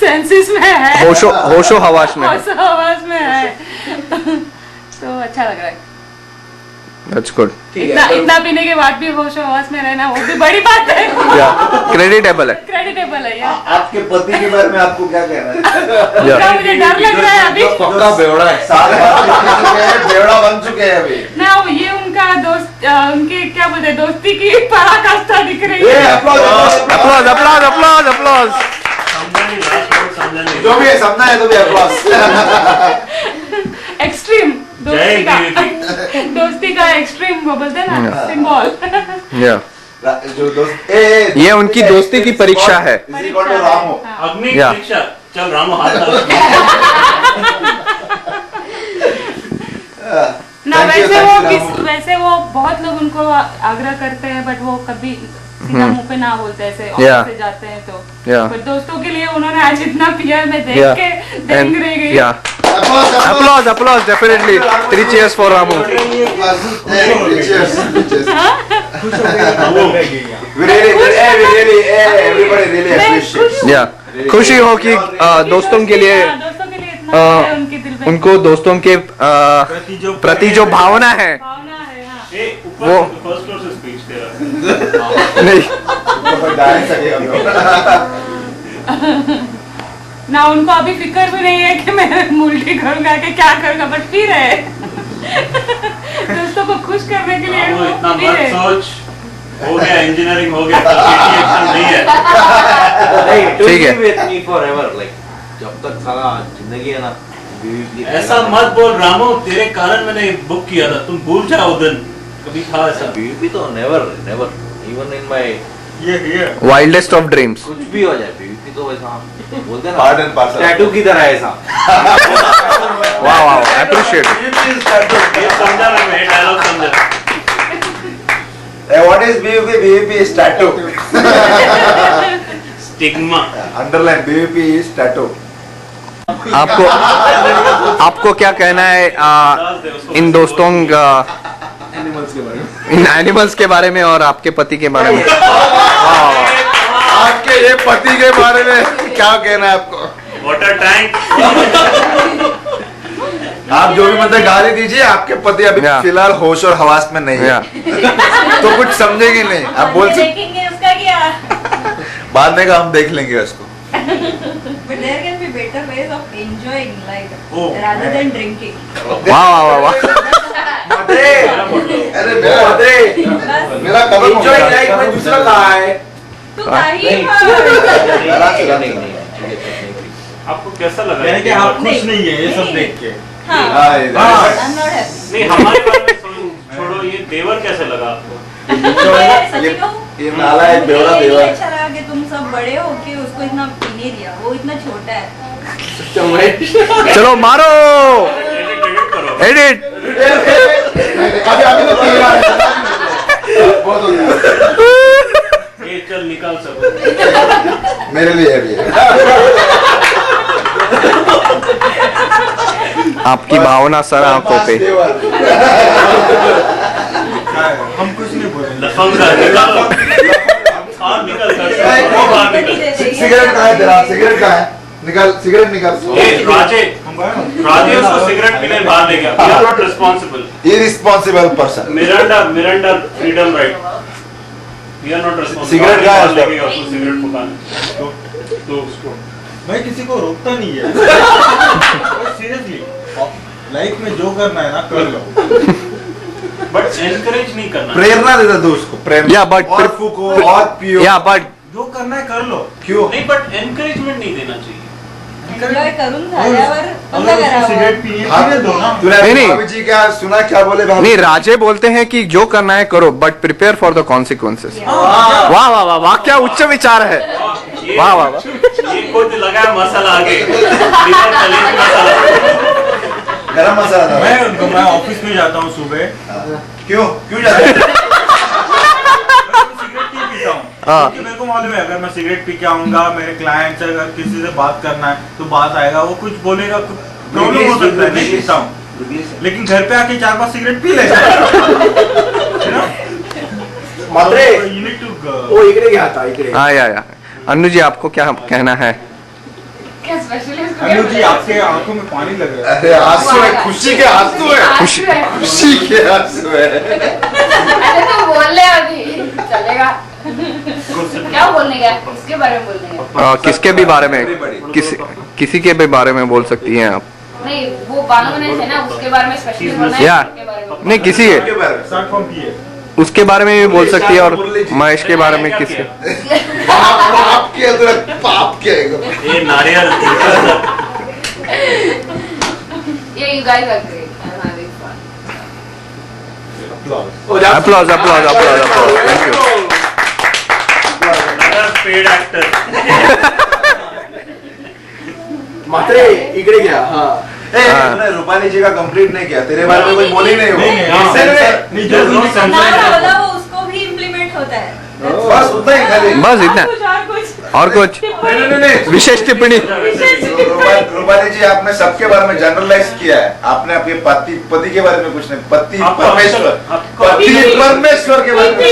सेंसेस में है, होशो हवास में है। होशो हवास में है। तो अच्छा लग रहा है। That's good. इतना पीने के बाद भी होश हवास में रहना वो भी बड़ी बात है। क्रेडिटेबल है। क्रेडिटेबल है यार। आपके पति के बारे में आपको क्या कहना है? क्या मुझे डर लग रहा है अभी। पक्का बेवड़ा है, बेवड़ा बन चुके हैं अभी ना ये उनका दोस्त उनके क्या बोलते हैं दोस्ती की पराकाष्ठा दिख रही है। Applause applause applause applause. जो भी है समझना है तो भी अपलॉज। एक्सट्रीम दोस्ती का एक्सट्रीम वो बोलते हैं ना सिंबल। जो दोस्त ये उनकी दोस्ती की परीक्षा है। रामो अग्नि परीक्षा। चल रामो हाथ ना वैसे वो बहुत लोग उनको आग्रह करते हैं बट वो कभी सीधा मुंह पे ना बोलते ऐसे ऑफिस से जाते हैं तो पर दोस्तों के लिए उन्होंने आज इतना पिया मैं देख के दंग रह गई। Applause, applause, definitely. 3 cheers for Ramu. Yeah. खुशी हो कि दोस्तों के लिए उनको दोस्तों के प्रति जो भावना है वो नहीं ना उनको अभी फिक्र भी नहीं है कि मैं उल्टी करूंगा कि क्या करूंगा बट पी रहे दोस्तों को खुश करने के लिए वो इतना पी रहे। मत सोच, हो गया इंजीनियरिंग हो गया एक्शन नहीं है। ठीक है। जब तक सारा जिंदगी है ना। ऐसा मत बोल रामो, तेरे कारण मैंने बुक किया था, तुम भूल जाओ दिन कभी था ऐसा। बीवी तो never never even in my wildest of dreams. कुछ भी हो जाए बीवी तो वैसा बोलते हैं ना टैटू की तरह ऐसा। वाह वाह अप्रिशिएट। ये समझा मैं डायलॉग समझा। What is BVP? BVP is tattoo. Stigma. Underline BVP is tattoo. आपको क्या कहना है इन दोस्तों इन एनिमल्स के बारे में और आपके पति के बारे में? आपके ये पति के बारे में क्या कहना है आपको? Water tank. आप जो भी मतलब गाली दीजिए, आपके पति अभी फिलहाल होश और हवास में नहीं है तो कुछ समझेंगे नहीं। आप बोल सकते देखेंगे उसका क्या बाद में का हम देख लेंगे उसको। But there can be better ways of enjoying life rather than drinking. वाह वाह वाह। अरे मेरा कब एंजॉय लाइफ में दूसरा कहा है तो काहे आपको कैसा लगा? यानी कि आप खुश नहीं है ये सब देख के? I'm not happy. नहीं हमारे बारे में छोड़ो, ये देवर कैसे लगा आपको? ये नाला है बेवड़ा देवर। अच्छा लगा कि तुम सब बड़े हो कि उसको इतना पीने दिया, वो इतना छोटा है। चलो मारो एडिट करो। एडिट। अभी तो पी रहा है। बहुत हो गया। ये चल निकाल सब। मेरे लिए भी है। आपकी भावना सर आंखों पे। हम कुछ नहीं बोले। लफंगा निकालो। बाहर निकल सिगरेट कहाँ है तेरा? सिगरेट कहाँ है? निकाल सिगरेट निकाल। राजे उसको सिगरेट पीने बाहर ले गया। We are not responsible. Irresponsible person. Miranda freedom right. We are not responsible. Cigarette कहाँ है? ले गया उसको सिगरेट पकाने। तो उसको मैं किसी को रोकता नहीं है। सीरियसली लाइफ में जो करना है ना कर लो, बट एनकरेज नहीं करना। प्रेरणा देता दो उसको। प्रेम या बट और फूको और पियो। या बट जो करना है कर लो। क्यों नहीं, बट एनकरेजमेंट नहीं देना चाहिए। एंजॉय करून झाल्यावर बंद करावं। सिगरेट पीने दो ना। नहीं। भाभी जी क्या सुना, क्या बोले भाभी? नहीं, राजे बोलते हैं कि जो करना है करो but prepare for the consequences. वाह वाह वाह वाह, क्या उच्च विचार है। वाह वाह वाह। ये खुद लगा मसाला आगे। गरम मसाला था। मैं ऑफिस में जाता हूँ सुबह। क्यों जाते हैं? सिगरेट नहीं पीता हूँ क्योंकि मेरे को मालूम है अगर मैं सिगरेट पी के आऊंगा, मेरे क्लाइंट से अगर किसी से बात करना है तो बात आएगा, वो कुछ बोलेगा, प्रॉब्लम हो सकता है। नहीं पीता हूँ, लेकिन घर पे आके 4-5 सिगरेट पी लेता हाँ या अनु जी आपको क्या कहना है? क्या स्पेशलिस्ट अनु जी आपके आंखों में पानी लग रहा है। अरे आंसू है, खुशी के आंसू है, खुशी के आंसू है। अरे तो बोल ले अभी चलेगा। क्या बोलने का? किसके बारे में बोलने का? किसके भी बारे में, किसी के भी बारे में बोल सकती हैं आप। नहीं वो बानो ने है ना, उसके बारे में स्पेशली बोलना है। या उसके बारे में। नहीं किसी के उसके बारे में भी बोल सकती है और महेश के बारे में किसके। पाप किया तो पाप किया ये नारियल Yeah, you guys are great. I'm having fun. Applause. Thank you. another paid actor. मात्रे इकडे घ्या. हाँ. तूने रूपाली जी का कंप्लीट नहीं किया, तेरे बारे में कुछ बोल ही नहीं हो। वो उसको भी इम्प्लीमेंट होता है। बस उतना ही खाली, बस इतना और कुछ विशेष टिप्पणी। रूपाली जी आपने सबके बारे में जनरलाइज किया है, आपने आपके पति के बारे में कुछ नहीं, पति परमेश्वर के बारे में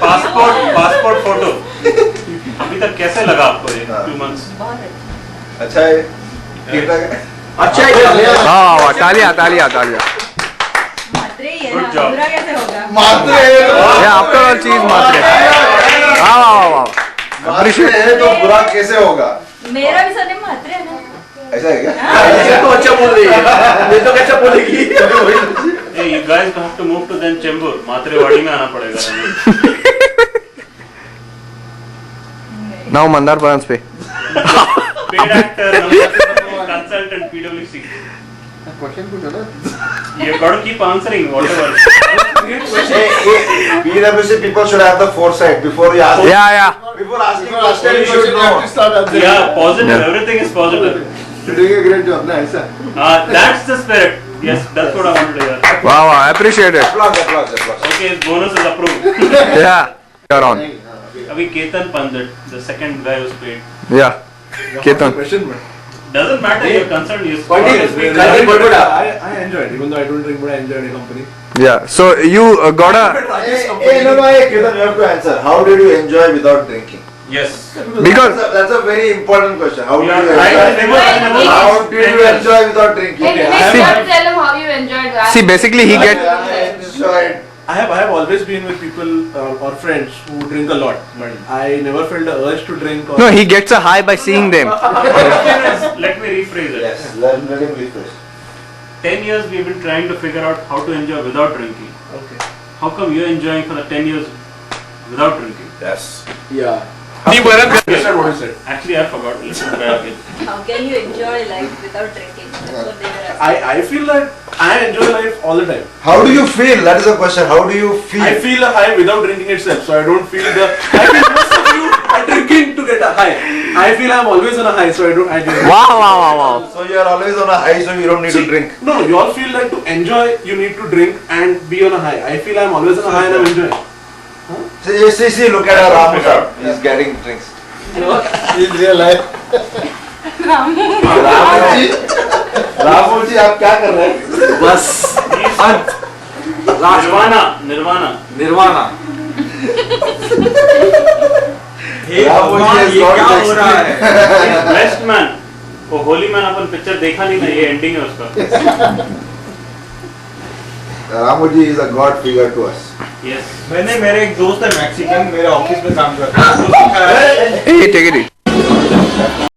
पासपोर्ट फोटो अभी तक कैसे लगा आपको ये 2 months? अच्छा है, अच्छा है. वाह तालियां Good job. बुरा कैसे होगा? आफ्टर ऑल चीज मात्रे। वाह अप्रिशिएट है तो बुरा कैसे होगा? मेरा भी सरनेम म्हात्रे है ना। ऐसा है क्या? ये तो अच्छा बोल रही है, ये तो कैसा बोलेगी? Hey, you guys have to move to then Chembur. मात्रेवाड़ी में आना पड़ेगा। नाउ मंदार ब्रांच पे। Paid actor, consultant, PwC. Question पूछो ना। You got to keep answering whatever. PwC people should have the foresight before you ask. Yeah. Before asking question, you should know. Yeah, positive. Everything is positive. You're doing a great job, na ऐसा? That's the spirit. Yes, that's what I wanted to hear. Wow, appreciate it. Applause. Okay, bonus is approved. Yeah, you're on. Abhi Ketan Pandit, the second guy who's paid. Yeah, Ketan. Doesn't matter. You're concerned. You're I enjoyed, even though I don't drink, but I enjoyed the company. Yeah, so you got a No, Ketan, you have to answer. How did you enjoy without drinking? Yes. Because that's a very important question. How did you Hey, enjoy without drinking? Hey, Dinesh, you have to tell him how you enjoyed that. see basically he get I enjoyed. I have always been with people or friends who drink a lot, but I never felt the urge to drink. Or no he gets a high by seeing them. Let me rephrase it. Yes, let him rephrase. 10 years we've been trying to figure out how to enjoy without drinking. Okay. How come you're enjoying for the 10 years without drinking? Yes. Yeah. Understand what you said. Actually, I forgot. Listen to that again. How can you enjoy life without drinking? That's what they were asking. I feel that I enjoy life all the time. How do you feel? That is the question. How do you feel? I feel a high without drinking itself, so I don't feel the. I feel most of you are drinking to get a high. I feel I'm always on a high, so I don't. Wow. So you are always on a high, so you don't need to drink. No, you all feel that to enjoy, you need to drink and be on a high. I feel I'm always on a high and I'm enjoying. See, look at our Ramu sir. He's getting drinks. In real life. Ramu जी आप क्या कर रहे हैं? बस अंत निर्वाणा निर्वाणा रामू जी has got क्या हो रहा है? बेस्ट मैन वो होली मैन अपन पिक्चर देखा नहीं ना ये एंडिंग है उसका रामू जी is a god figure to us. Yes मैंने मेरे एक दोस्त है मैक्सिकन, मेरे ऑफिस में काम करता है। Hey, take it easy.